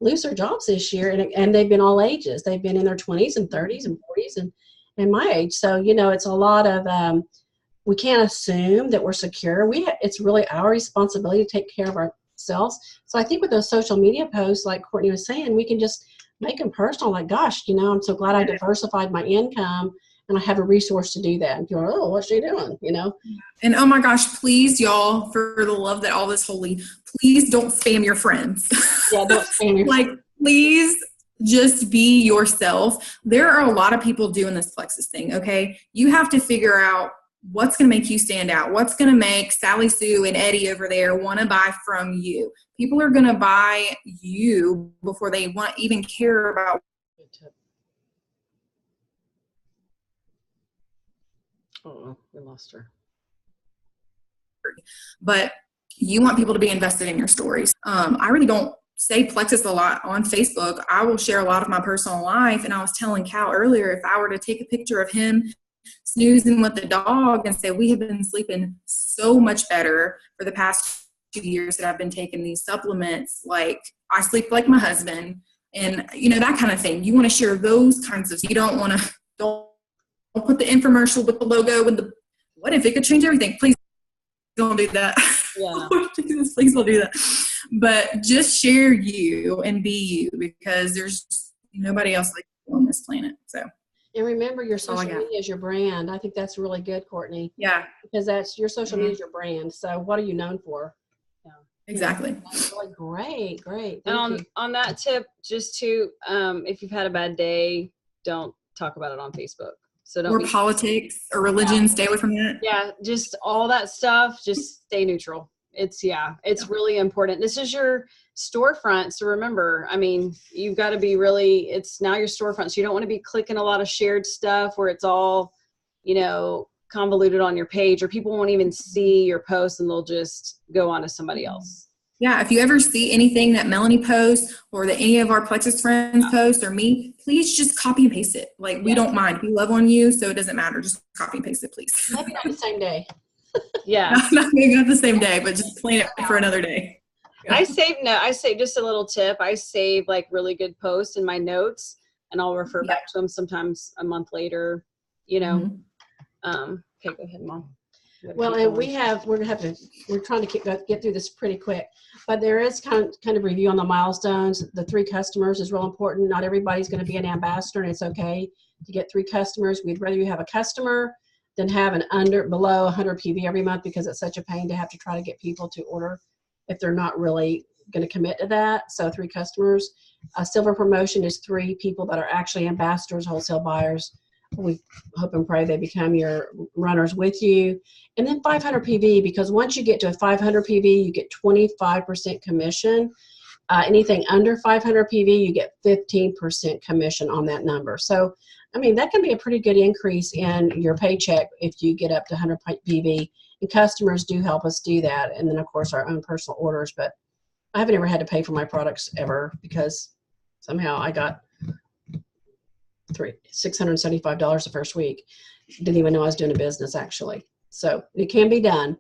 lose their jobs this year, and they've been all ages. They've been in their 20s and 30s and 40s and my age. So, you know, it's a lot of, we can't assume that we're secure. It's really our responsibility to take care of ourselves. So I think with those social media posts, like Courtney was saying, we can just make them personal. Like, gosh, you know, I'm so glad I diversified my income and I have a resource to do that. And people are, oh, what's she doing? You know? And oh my gosh, please, y'all, for the love that all is holy, please don't spam your friends. Yeah, don't spam your Like, please just be yourself. There are a lot of people doing this Plexus thing, okay? You have to figure out what's going to make you stand out. What's going to make Sally Sue and Eddie over there want to buy from you? People are going to buy you before they even care about. Oh, we lost her. But you want people to be invested in your stories. I really don't say Plexus a lot on Facebook. I will share a lot of my personal life. And I was telling Cal earlier, if I were to take a picture of him snoozing with the dog and say, we have been sleeping so much better for the past 2 years that I've been taking these supplements. Like, I sleep like my husband, and you know, that kind of thing. You want to share those kinds of, you don't want to, don't put the infomercial with the logo and the, what if it could change everything? Please don't do that. Yeah. Jesus, please don't do that. But just share you and be you, because there's nobody else like you on this planet. So. And remember, your social media is your brand. I think that's really good, Courtney. Yeah. Because that's your social media is your brand. So what are you known for? Yeah. Exactly. That's really great. Great. And on that tip, just to, if you've had a bad day, don't talk about it on Facebook. So don't. Or politics or religion, stay away from that. Yeah. Just all that stuff, just stay neutral. It's really important. This is your storefront. So remember, I mean, you've got to be really, it's now your storefront. So you don't want to be clicking a lot of shared stuff where it's all, you know, convoluted on your page, or people won't even see your post and they'll just go on to somebody else. Yeah. If you ever see anything that Melanie posts or that any of our Plexus friends post or me, please just copy and paste it. Like, we don't mind. We love on you, so it doesn't matter. Just copy and paste it, please. Maybe not the same day. Yeah. Not maybe not the same day, but just plan it for another day. Yeah. I save just a little tip. I save like really good posts in my notes, and I'll refer back to them sometimes a month later, you know. Okay, go ahead, Mom. Well, and we're trying to get through this pretty quick, but there is kind of review on the milestones. The 3 customers is real important. Not everybody's going to be an ambassador, and it's okay to get 3 customers. We'd rather you have a customer than have below 100 PV every month, because it's such a pain to have to try to get people to order if they're not really going to commit to that. So 3 customers. A silver promotion is 3 people that are actually ambassadors, wholesale buyers. We hope and pray they become your runners with you. And then 500 PV, because once you get to a 500 PV, you get 25% commission. Anything under 500 PV, you get 15% commission on that number. So, I mean, that can be a pretty good increase in your paycheck if you get up to 100 PV. And customers do help us do that. And then, of course, our own personal orders. But I haven't ever had to pay for my products ever, because somehow I got $675 the first week. Didn't even know I was doing a business, actually. So it can be done.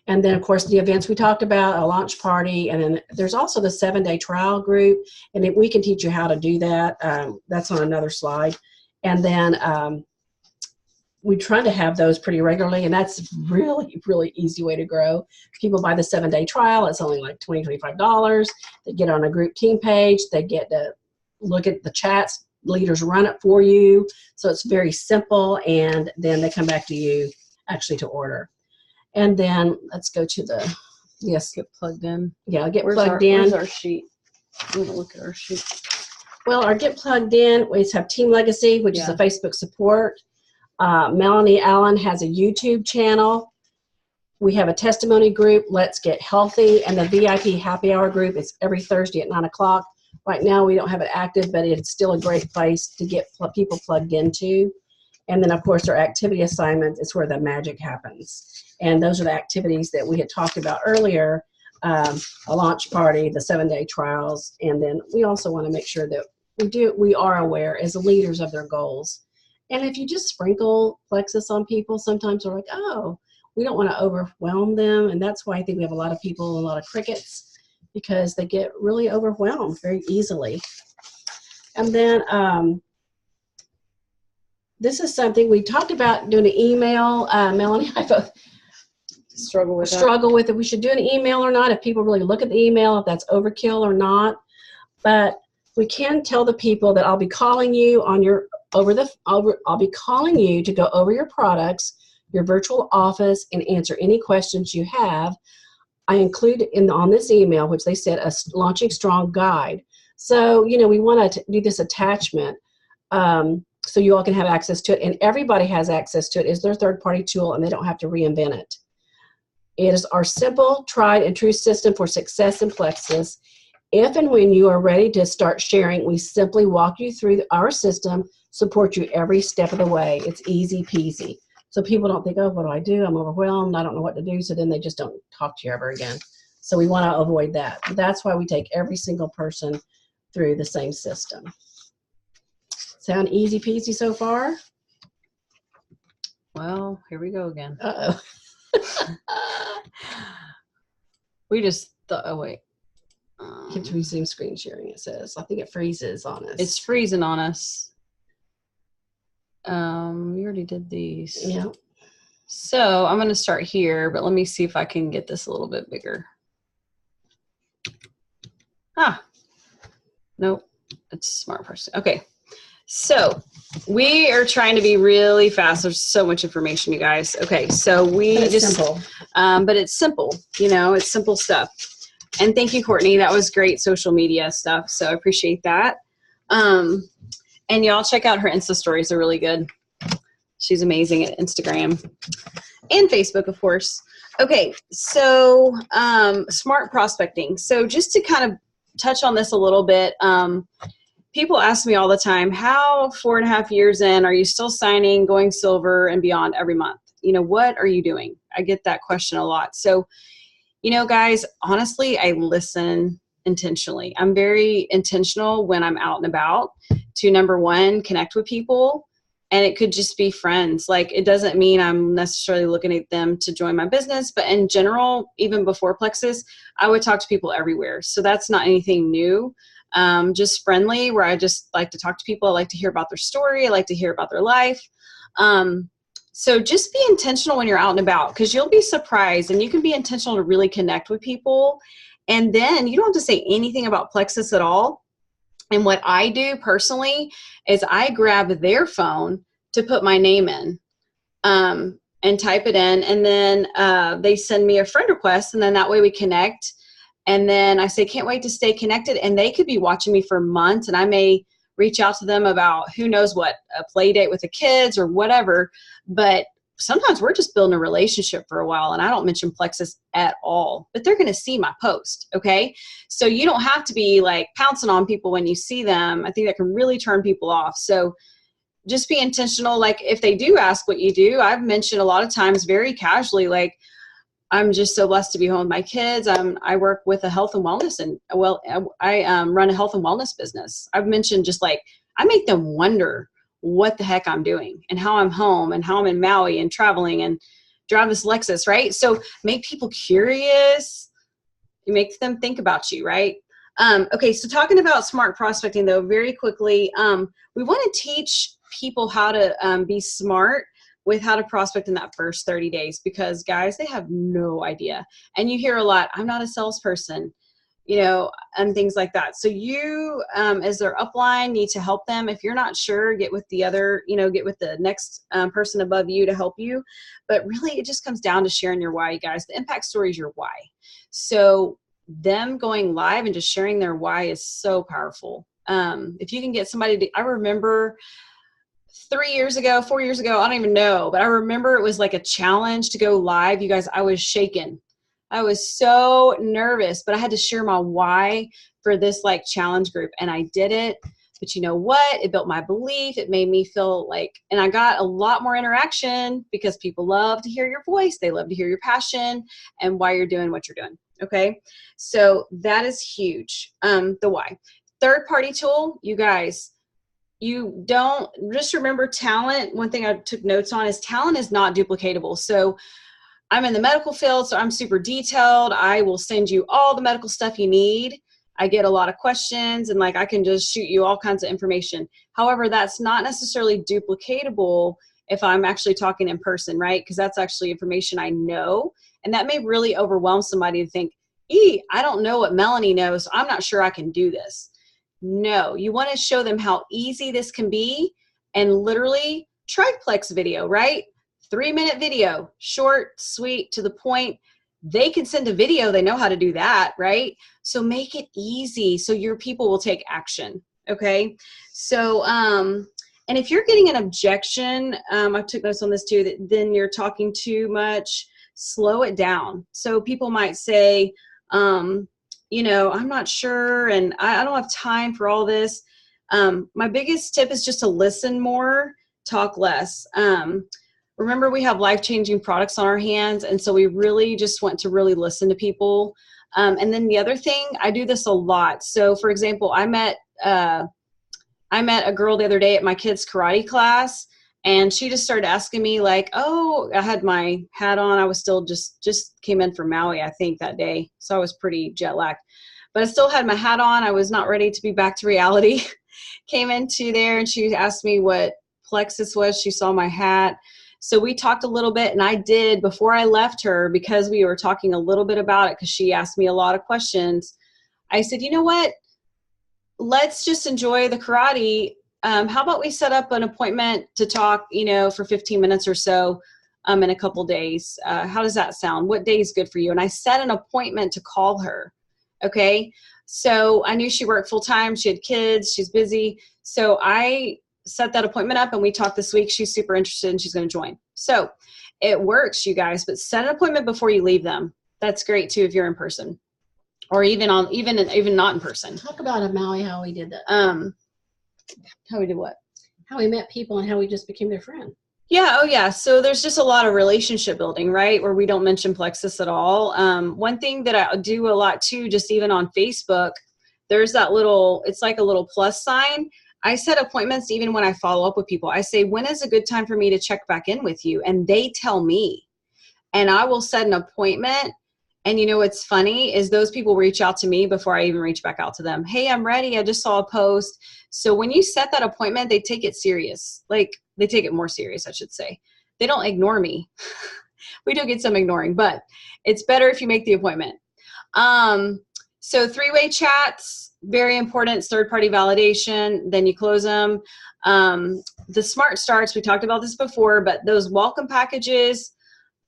And then, of course, the events we talked about, a launch party, and then there's also the 7-day trial group, and we can teach you how to do that. That's on another slide. And then we try to have those pretty regularly, and that's really, really easy way to grow. People buy the 7-day trial. It's only like $20, $25. They get on a group team page. They get to look at the chats leaders run it for you. So it's very simple, and then they come back to you actually to order. And then let's go to the, yes. Get plugged in. Yeah, get Where's plugged in. Where's our sheet? I'm gonna look at our sheet. Well, our Get Plugged In, we have Team Legacy, which is Yeah. a Facebook support. Melanie Allen has a YouTube channel. We have a testimony group, Let's Get Healthy, and the VIP Happy Hour group is every Thursday at 9 o'clock. Right now, we don't have it active, but it's still a great place to get people plugged into. And then, of course, our activity assignments is where the magic happens. And those are the activities that we had talked about earlier, a launch party, the 7-day trials, and then we also want to make sure that we are aware as leaders of their goals. And if you just sprinkle Plexus on people, sometimes they're like, oh, we don't want to overwhelm them. And that's why I think we have a lot of people, a lot of crickets, because they get really overwhelmed very easily. And then this is something we talked about doing an email. Melanie and I both struggle with if we should do an email or not, if people really look at the email, if that's overkill or not. But we can tell the people that I'll be calling you on your I'll be calling you to go over your products, your virtual office, and answer any questions you have. I include on this email, which they said, a launching strong guide. So, we want to do this attachment so you all can have access to it, and everybody has access to it. It's their third-party tool, and they don't have to reinvent it. It is our simple, tried, and true system for success in Plexus. If and when you are ready to start sharing, we simply walk you through our system, support you every step of the way. It's easy peasy. So people don't think, oh, what do I do? I'm overwhelmed. I don't know what to do. So then they just don't talk to you ever again. So we want to avoid that. That's why we take every single person through the same system. Sound easy peasy so far? Well, here we go again. Uh-oh. We just thought, oh, wait. Keep to resume screen sharing, it says. I think it freezes on us. It's freezing on us. We already did these. Yeah. So I'm going to start here, but let me see if I can get this a little bit bigger. Nope. It's smart person. Okay. So we are trying to be really fast. There's so much information, you guys. Okay. So simple. But it's simple, it's simple stuff. And thank you, Courtney. That was great social media stuff. So I appreciate that. And y'all check out her Insta stories. They're really good. She's amazing at Instagram and Facebook, of course. Okay. So smart prospecting. So just to kind of touch on this a little bit, people ask me all the time, how 4.5 years in are you still signing, going silver and beyond every month? What are you doing? I get that question a lot. So, guys, honestly, I listen intentionally. I'm very intentional when I'm out and about to, number one, connect with people. And it could just be friends. Like, it doesn't mean I'm necessarily looking at them to join my business, but in general, even before Plexus, I would talk to people everywhere. So that's not anything new. Just friendly, where I just like to talk to people. I like to hear about their story. I like to hear about their life. So just be intentional when you're out and about, because you'll be surprised, and you can be intentional to really connect with people. And then you don't have to say anything about Plexus at all. And what I do personally is I grab their phone to put my name in and type it in. And then they send me a friend request, and then that way we connect. And then I say, can't wait to stay connected. And they could be watching me for months, and I may reach out to them about who knows what, a play date with the kids or whatever. But sometimes we're just building a relationship for a while, and I don't mention Plexus at all, but they're going to see my post. Okay. So you don't have to be like pouncing on people when you see them. I think that can really turn people off. So just be intentional. Like, if they do ask what you do, I've mentioned a lot of times very casually, like, I'm just so blessed to be home with my kids. I work with a health and wellness, and I run a health and wellness business. I've mentioned just like, I make them wonder what the heck I'm doing and how I'm home and how I'm in Maui and traveling and drive this Lexus, right? So make people curious. You make them think about you, right? Okay, so talking about smart prospecting though, very quickly, we want to teach people how to be smart with how to prospect in that first 30 days, because guys, they have no idea. And you hear a lot, I'm not a salesperson. and things like that. So you, as their upline, need to help them. If you're not sure, get with the other, get with the next person above you to help you. But really, it just comes down to sharing your why, you guys. The impact story is your why. So them going live and just sharing their why is so powerful. If you can get somebody to, I remember 4 years ago, I don't even know, but I remember it was like a challenge to go live. You guys, I was shaken. I was so nervous, but I had to share my why for this like challenge group, and I did it. But you know what? It built my belief. It made me feel like, and I got a lot more interaction because people love to hear your voice. They love to hear your passion and why you're doing what you're doing. Okay. So that is huge. The why. Third party tool, you guys, you don't just remember talent. One thing I took notes on is talent is not duplicatable. So I'm in the medical field, so I'm super detailed. I will send you all the medical stuff you need. I get a lot of questions, and like I can just shoot you all kinds of information. However, that's not necessarily duplicatable if I'm actually talking in person, right? Because that's actually information I know. And that may really overwhelm somebody to think, I don't know what Melanie knows, so I'm not sure I can do this. No, you want to show them how easy this can be, and literally triplex video, right? 3-minute video, short, sweet, to the point. They can send a video. They know how to do that, right? So make it easy so your people will take action, okay? So, and if you're getting an objection, I took notes on this too, that then you're talking too much, slow it down. So people might say, I'm not sure, and I don't have time for all this. My biggest tip is just to listen more, talk less. Remember, we have life-changing products on our hands, and so we really just want to really listen to people. And then the other thing, I do this a lot. So, for example, I met a girl the other day at my kids' karate class, and she just started asking me like, oh, I had my hat on. I was still just came in from Maui, I think, that day. So I was pretty jet lagged. But I still had my hat on. I was not ready to be back to reality. Came into there, and she asked me what plexus was. She saw my hat. So we talked a little bit, and I did, before I left her, because we were talking a little bit about it, because she asked me a lot of questions, I said, you know what? Let's just enjoy the karate. How about we set up an appointment to talk, for 15 minutes or so in a couple days? How does that sound? What day is good for you? And I set an appointment to call her. Okay. So I knew she worked full time. She had kids. She's busy. So I set that appointment up, and we talked this week. She's super interested, and she's going to join. So it works, you guys, but set an appointment before you leave them. That's great too if you're in person, or even not in person. Talk about Maui, how we did that. How we did what? How we met people and how we just became their friend. Yeah. Oh yeah. So there's just a lot of relationship building, right? Where we don't mention plexus at all. One thing that I do a lot too, just even on Facebook, there's that it's like a little plus sign. I set appointments even when I follow up with people. I say, when is a good time for me to check back in with you? And they tell me, and I will set an appointment. And what's funny is those people reach out to me before I even reach back out to them. Hey, I'm ready. I just saw a post. So when you set that appointment, they take it serious. Like, they take it more serious, I should say. They don't ignore me. We do get some ignoring, but it's better if you make the appointment. So 3-way chats, very important. It's third-party validation. Then you close them. The smart starts, we talked about this before, but those welcome packages,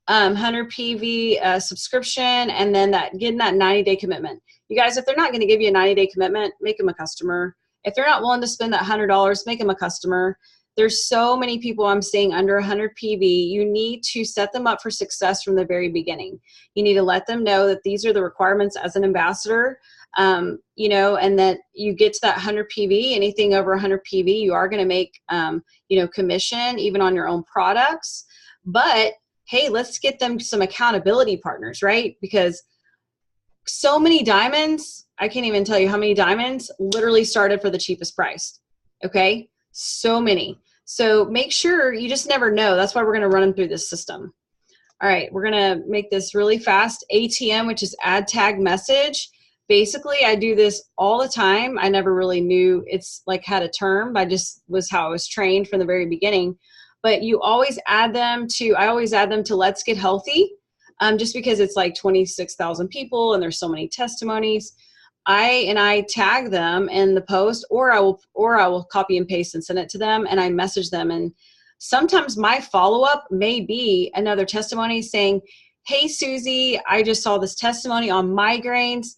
100 PV subscription, and then getting that 90-day commitment. You guys, if they're not going to give you a 90-day commitment, make them a customer. If they're not willing to spend that $100, make them a customer. There's so many people I'm seeing under 100 PV. You need to set them up for success from the very beginning. You need to let them know that these are the requirements as an ambassador, and that you get to that 100 PV, anything over 100 PV, you are going to make, commission even on your own products. But hey, let's get them some accountability partners, right? Because so many diamonds, I can't even tell you how many diamonds literally started for the cheapest price. Okay. So many. So make sure, you just never know. That's why we're going to run them through this system. All right. We're going to make this really fast. ATM, which is add tag message. Basically, I do this all the time. I never really knew it's like had a term. I just was how I was trained from the very beginning. But you always add them to, I always add them to Let's Get Healthy, just because it's like 26,000 people and there's so many testimonies. I tag them in the post, or I will copy and paste and send it to them, and I message them. And sometimes my follow-up may be another testimony saying, hey, Susie, I just saw this testimony on migraines.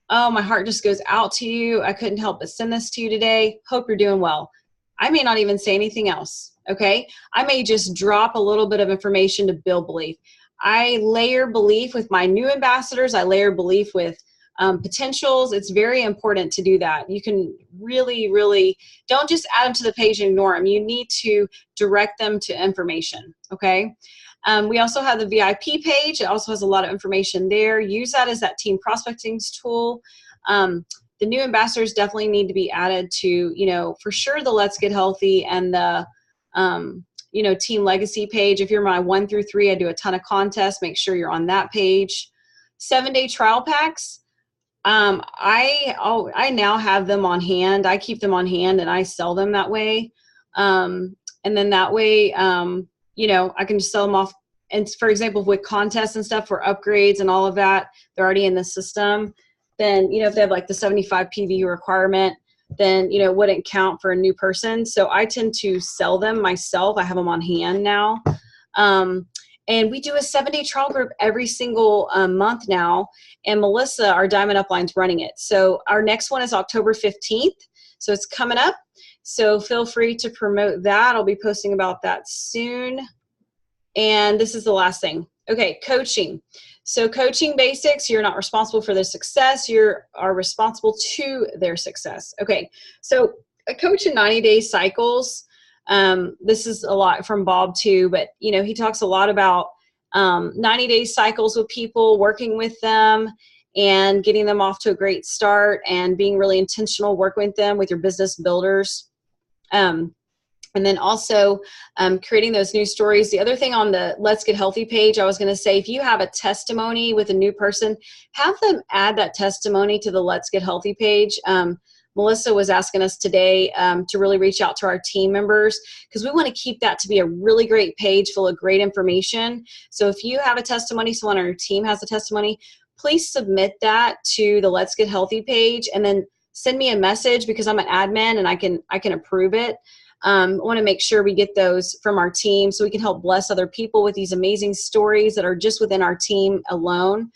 Oh, my heart just goes out to you. I couldn't help but send this to you today. Hope you're doing well. I may not even say anything else, okay? I may just drop a little bit of information to build belief. I layer belief with my new ambassadors. I layer belief with potentials. It's very important to do that. You can really, really, don't just add them to the page and ignore them. You need to direct them to information, okay? We also have the VIP page. It also has a lot of information there. Use that as that team prospecting tool. The new ambassadors definitely need to be added to, for sure, the Let's Get Healthy and the, Team Legacy page. If you're my 1 through 3, I do a ton of contests. Make sure you're on that page. 7-day trial packs. I now have them on hand. I keep them on hand and I sell them that way. And then that way, I can just sell them off. And for example, with contests and stuff for upgrades and all of that, they're already in the system. Then, if they have like the 75 PV requirement, then, it wouldn't count for a new person. So I tend to sell them myself. I have them on hand now. And we do a 7-day trial group every single month now. And Melissa, our Diamond Upline's running it. So our next one is October 15th. So it's coming up. So feel free to promote that. I'll be posting about that soon. And this is the last thing. Okay, coaching. So coaching basics, you're not responsible for their success. You are responsible to their success. Okay, so I coach in 90-day cycles. This is a lot from Bob too, but he talks a lot about 90-day cycles with people, working with them and getting them off to a great start and being really intentional, working with them with your business builders. And then also creating those new stories. The other thing on the Let's Get Healthy page, I was going to say, if you have a testimony with a new person, have them add that testimony to the Let's Get Healthy page. Melissa was asking us today to really reach out to our team members because we want to keep that to be a really great page full of great information. So if you have a testimony, someone on your team has a testimony, please submit that to the Let's Get Healthy page and then send me a message because I'm an admin and I can approve it. I want to make sure we get those from our team so we can help bless other people with these amazing stories that are just within our team alone.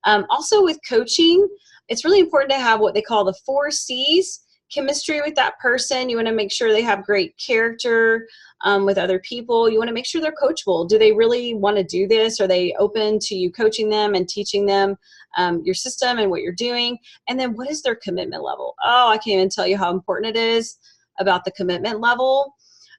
Also with coaching, it's really important to have what they call the 4 C's. Chemistry with that person. You want to make sure they have great character with other people. You want to make sure they're coachable. Do they really want to do this? Are they open to you coaching them and teaching them your system and what you're doing? And then what is their commitment level? Oh, I can't even tell you how important it is about the commitment level.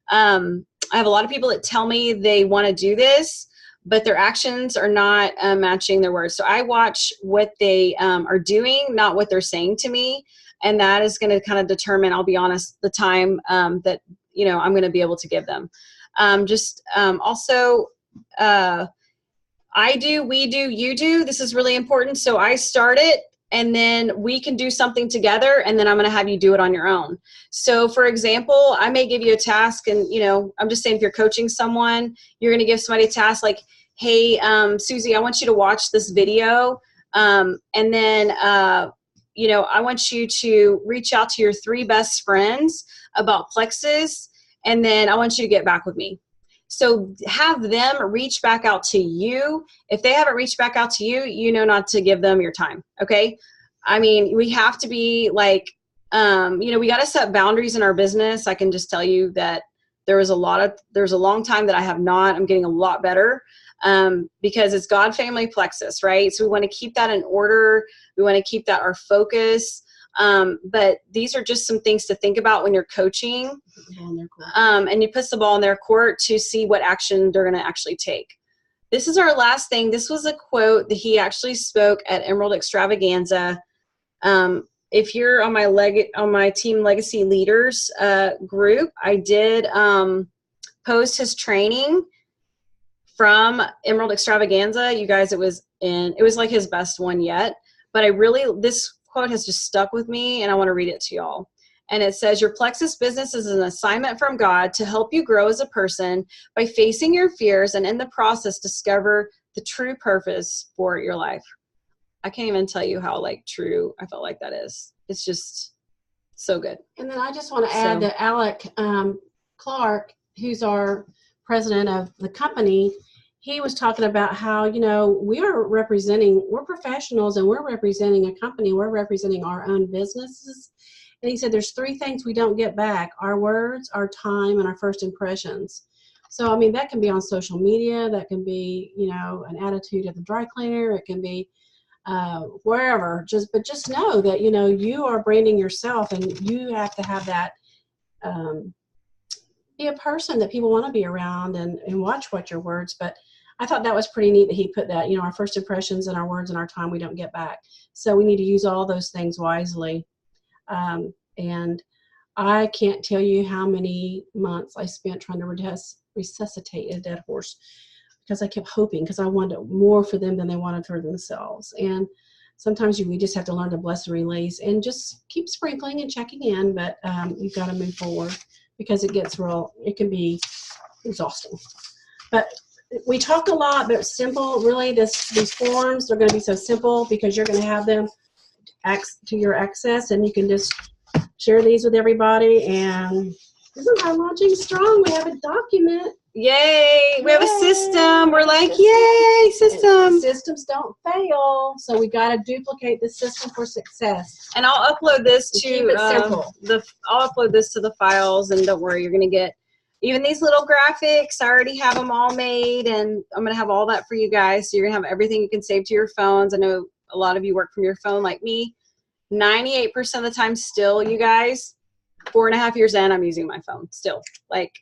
I have a lot of people that tell me they want to do this, but their actions are not matching their words. So I watch what they are doing, not what they're saying to me. And that is going to kind of determine, I'll be honest, the time that, I'm going to be able to give them. Also, I do, we do, you do. This is really important. So I start it. And then we can do something together, and then I'm going to have you do it on your own. So, for example, I may give you a task, and, I'm just saying if you're coaching someone, you're going to give somebody a task like, hey, Susie, I want you to watch this video, and then, I want you to reach out to your 3 best friends about Plexus, and then I want you to get back with me. So have them reach back out to you. If they haven't reached back out to you, you know not to give them your time, okay? I mean, we have to be like, we got to set boundaries in our business. I can just tell you that there's a long time that I have not. I'm getting a lot better because it's God, family, Plexus, right? So we want to keep that in order. We want to keep that our focus. But these are just some things to think about when you're coaching. And you put the ball in their court to see what action they're going to actually take. This is our last thing. This was a quote that he actually spoke at Emerald Extravaganza. If you're on my Team Legacy Leaders group, I did post his training from Emerald Extravaganza. You guys, it was like his best one yet. But this quote has just stuck with me, and I want to read it to y'all. And it says, your Plexus business is an assignment from God to help you grow as a person by facing your fears and in the process discover the true purpose for your life. I can't even tell you how like true I felt like that is. It's just so good. And then I just want to add that Alec Clark, who's our president of the company, he was talking about how, you know, we're professionals and we're representing a company, we're representing our own businesses. And he said there's 3 things we don't get back: our words, our time, and our first impressions. So, I mean, that can be on social media, that can be, you know, an attitude at the dry cleaner, it can be wherever. But just know that, you know, you are branding yourself, and you have to have that, be a person that people want to be around and watch what your words. But I thought that was pretty neat that he put that, you know, our first impressions and our words and our time we don't get back. So we need to use all those things wisely. And I can't tell you how many months I spent trying to resuscitate a dead horse, because I kept hoping, because I wanted more for them than they wanted for themselves. And sometimes we just have to learn to bless and release and just keep sprinkling and checking in, but you've got to move forward, because it can be exhausting. But we talk a lot, but simple, really, these forms, they're going to be so simple because you're going to have them to your access, and you can just share these with everybody. And isn't our launching strong? We have a document. Yay! We have a system. We're like, yay, system. Systems don't fail, so we got to duplicate the system for success. And I'll upload this to keep it simple. I'll upload this to the files, and don't worry, you're gonna get even these little graphics. I already have them all made, and I'm gonna have all that for you guys. So you're gonna have everything you can save to your phones. I know a lot of you work from your phone like me. 98% of the time still, you guys, 4.5 years in, I'm using my phone still. Like,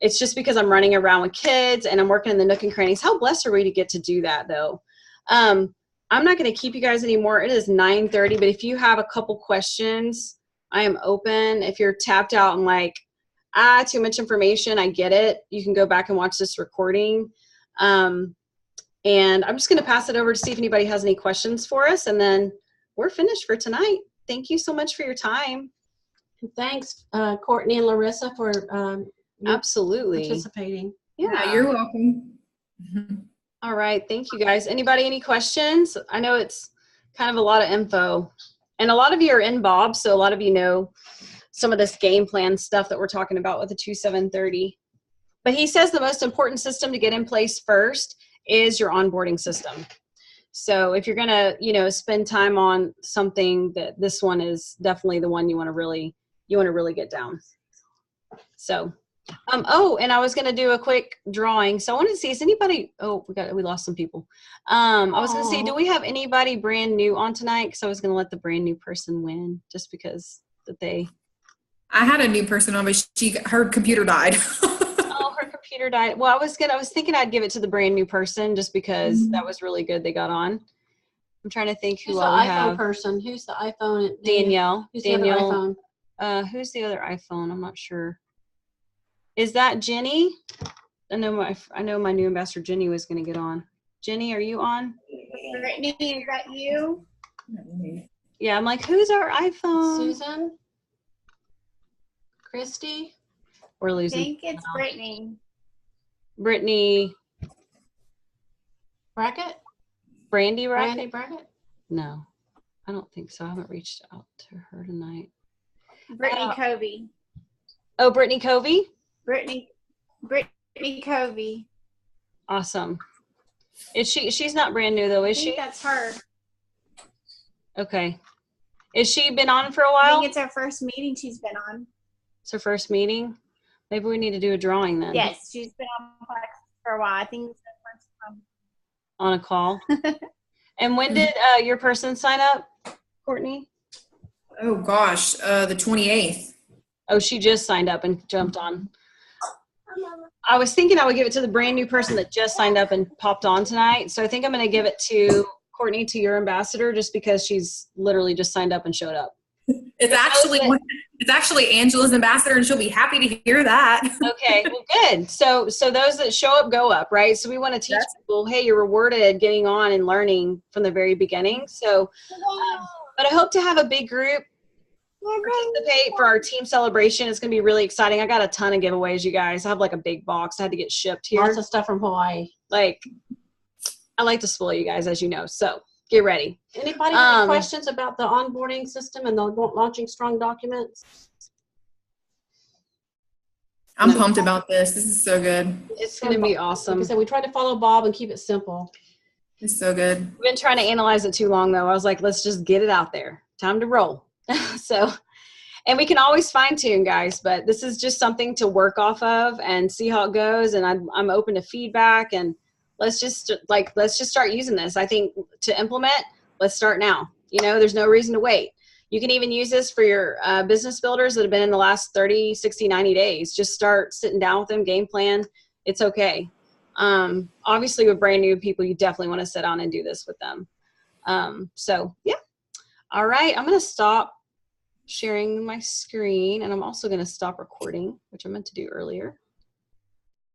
it's just because I'm running around with kids and I'm working in the nook and crannies. How blessed are we to get to do that, though? I'm not going to keep you guys anymore. It is 9:30, but if you have a couple questions, I am open. If you're tapped out and like, too much information, I get it. You can go back and watch this recording. And I'm just going to pass it over to see if anybody has any questions for us, and then we're finished for tonight. Thank you so much for your time. Thanks, Courtney and Larissa, for absolutely participating. Yeah, you're welcome. All right, thank you guys. Anybody any questions? I know it's kind of a lot of info, and a lot of you are in Bob, so a lot of you know some of this game plan stuff that we're talking about with the 2730. But he says the most important system to get in place first is your onboarding system. So if you're gonna, you know, spend time on something, that this one is definitely the one you want to really get down. So, oh, and I was gonna do a quick drawing. So I wanted to see, is anybody? Oh, we lost some people. I was gonna see, do we have anybody brand new on tonight? Because I was gonna let the brand new person win, just because that they. I had a new person on, but her computer died. Oh, her computer died. Well, I was thinking I'd give it to the brand new person just because that was really good. They got on. I'm trying to think who all we have. Who's the iPhone person? Who's the iPhone? Danielle. Who's Danielle. the other iPhone? Who's the other iPhone? I'm not sure. Is that Jenny? I know my new ambassador Jenny was going to get on. Jenny, are you on? Brittany, is that you? Yeah, I'm like, who's our iPhone? Susan? Christy? We're I losing. think it's Brittany. Brittany. Brackett? Brandy Brandy Brackett? Brackett? No, I don't think so. I haven't reached out to her tonight. Brittany Covey. Oh, Brittany Covey? Brittany Covey. Awesome. Is she's not brand new though, is I think she? that's her. Okay. Is she been on for a I while? think it's her first meeting she's been on. It's her first meeting? Maybe we need to do a drawing then. Yes, she's been on Flex for a while. I think it's her first time. On a call. And when did your person sign up, Courtney? Oh gosh, the 28th. Oh, she just signed up and jumped on. I was thinking I would give it to the brand new person that just signed up and popped on tonight. So I think I'm going to give it to Courtney, to your ambassador, just because she's literally just signed up and showed up. It's actually Angela's ambassador, and she'll be happy to hear that. Okay, well, good. So those that show up go up, right? So we want to teach people, hey, you're rewarded getting on and learning from the very beginning. So, but I hope to have a big group participate for our team celebration. It's going to be really exciting. I got a ton of giveaways, you guys. I have like a big box. I had to get shipped here. Lots of stuff from Hawaii. Like, I like to spoil you guys, as you know. So get ready. Anybody have any questions about the onboarding system and the launching strong documents? I'm pumped about this. This is so good. It's going to be awesome. Like I said, we tried to follow Bob and keep it simple. It's so good. I've been trying to analyze it too long, though. I was like, let's just get it out there. Time to roll. So, and we can always fine tune, guys, but this is just something to work off of and see how it goes. And I'm open to feedback, and let's just start using this. I think to implement, let's start now. You know, there's no reason to wait. You can even use this for your business builders that have been in the last 30, 60, 90 days. Just start sitting down with them, game plan. It's okay. Obviously with brand new people, you definitely want to sit down and do this with them. So yeah. All right. I'm going to stop sharing my screen, and I'm also going to stop recording, which I meant to do earlier.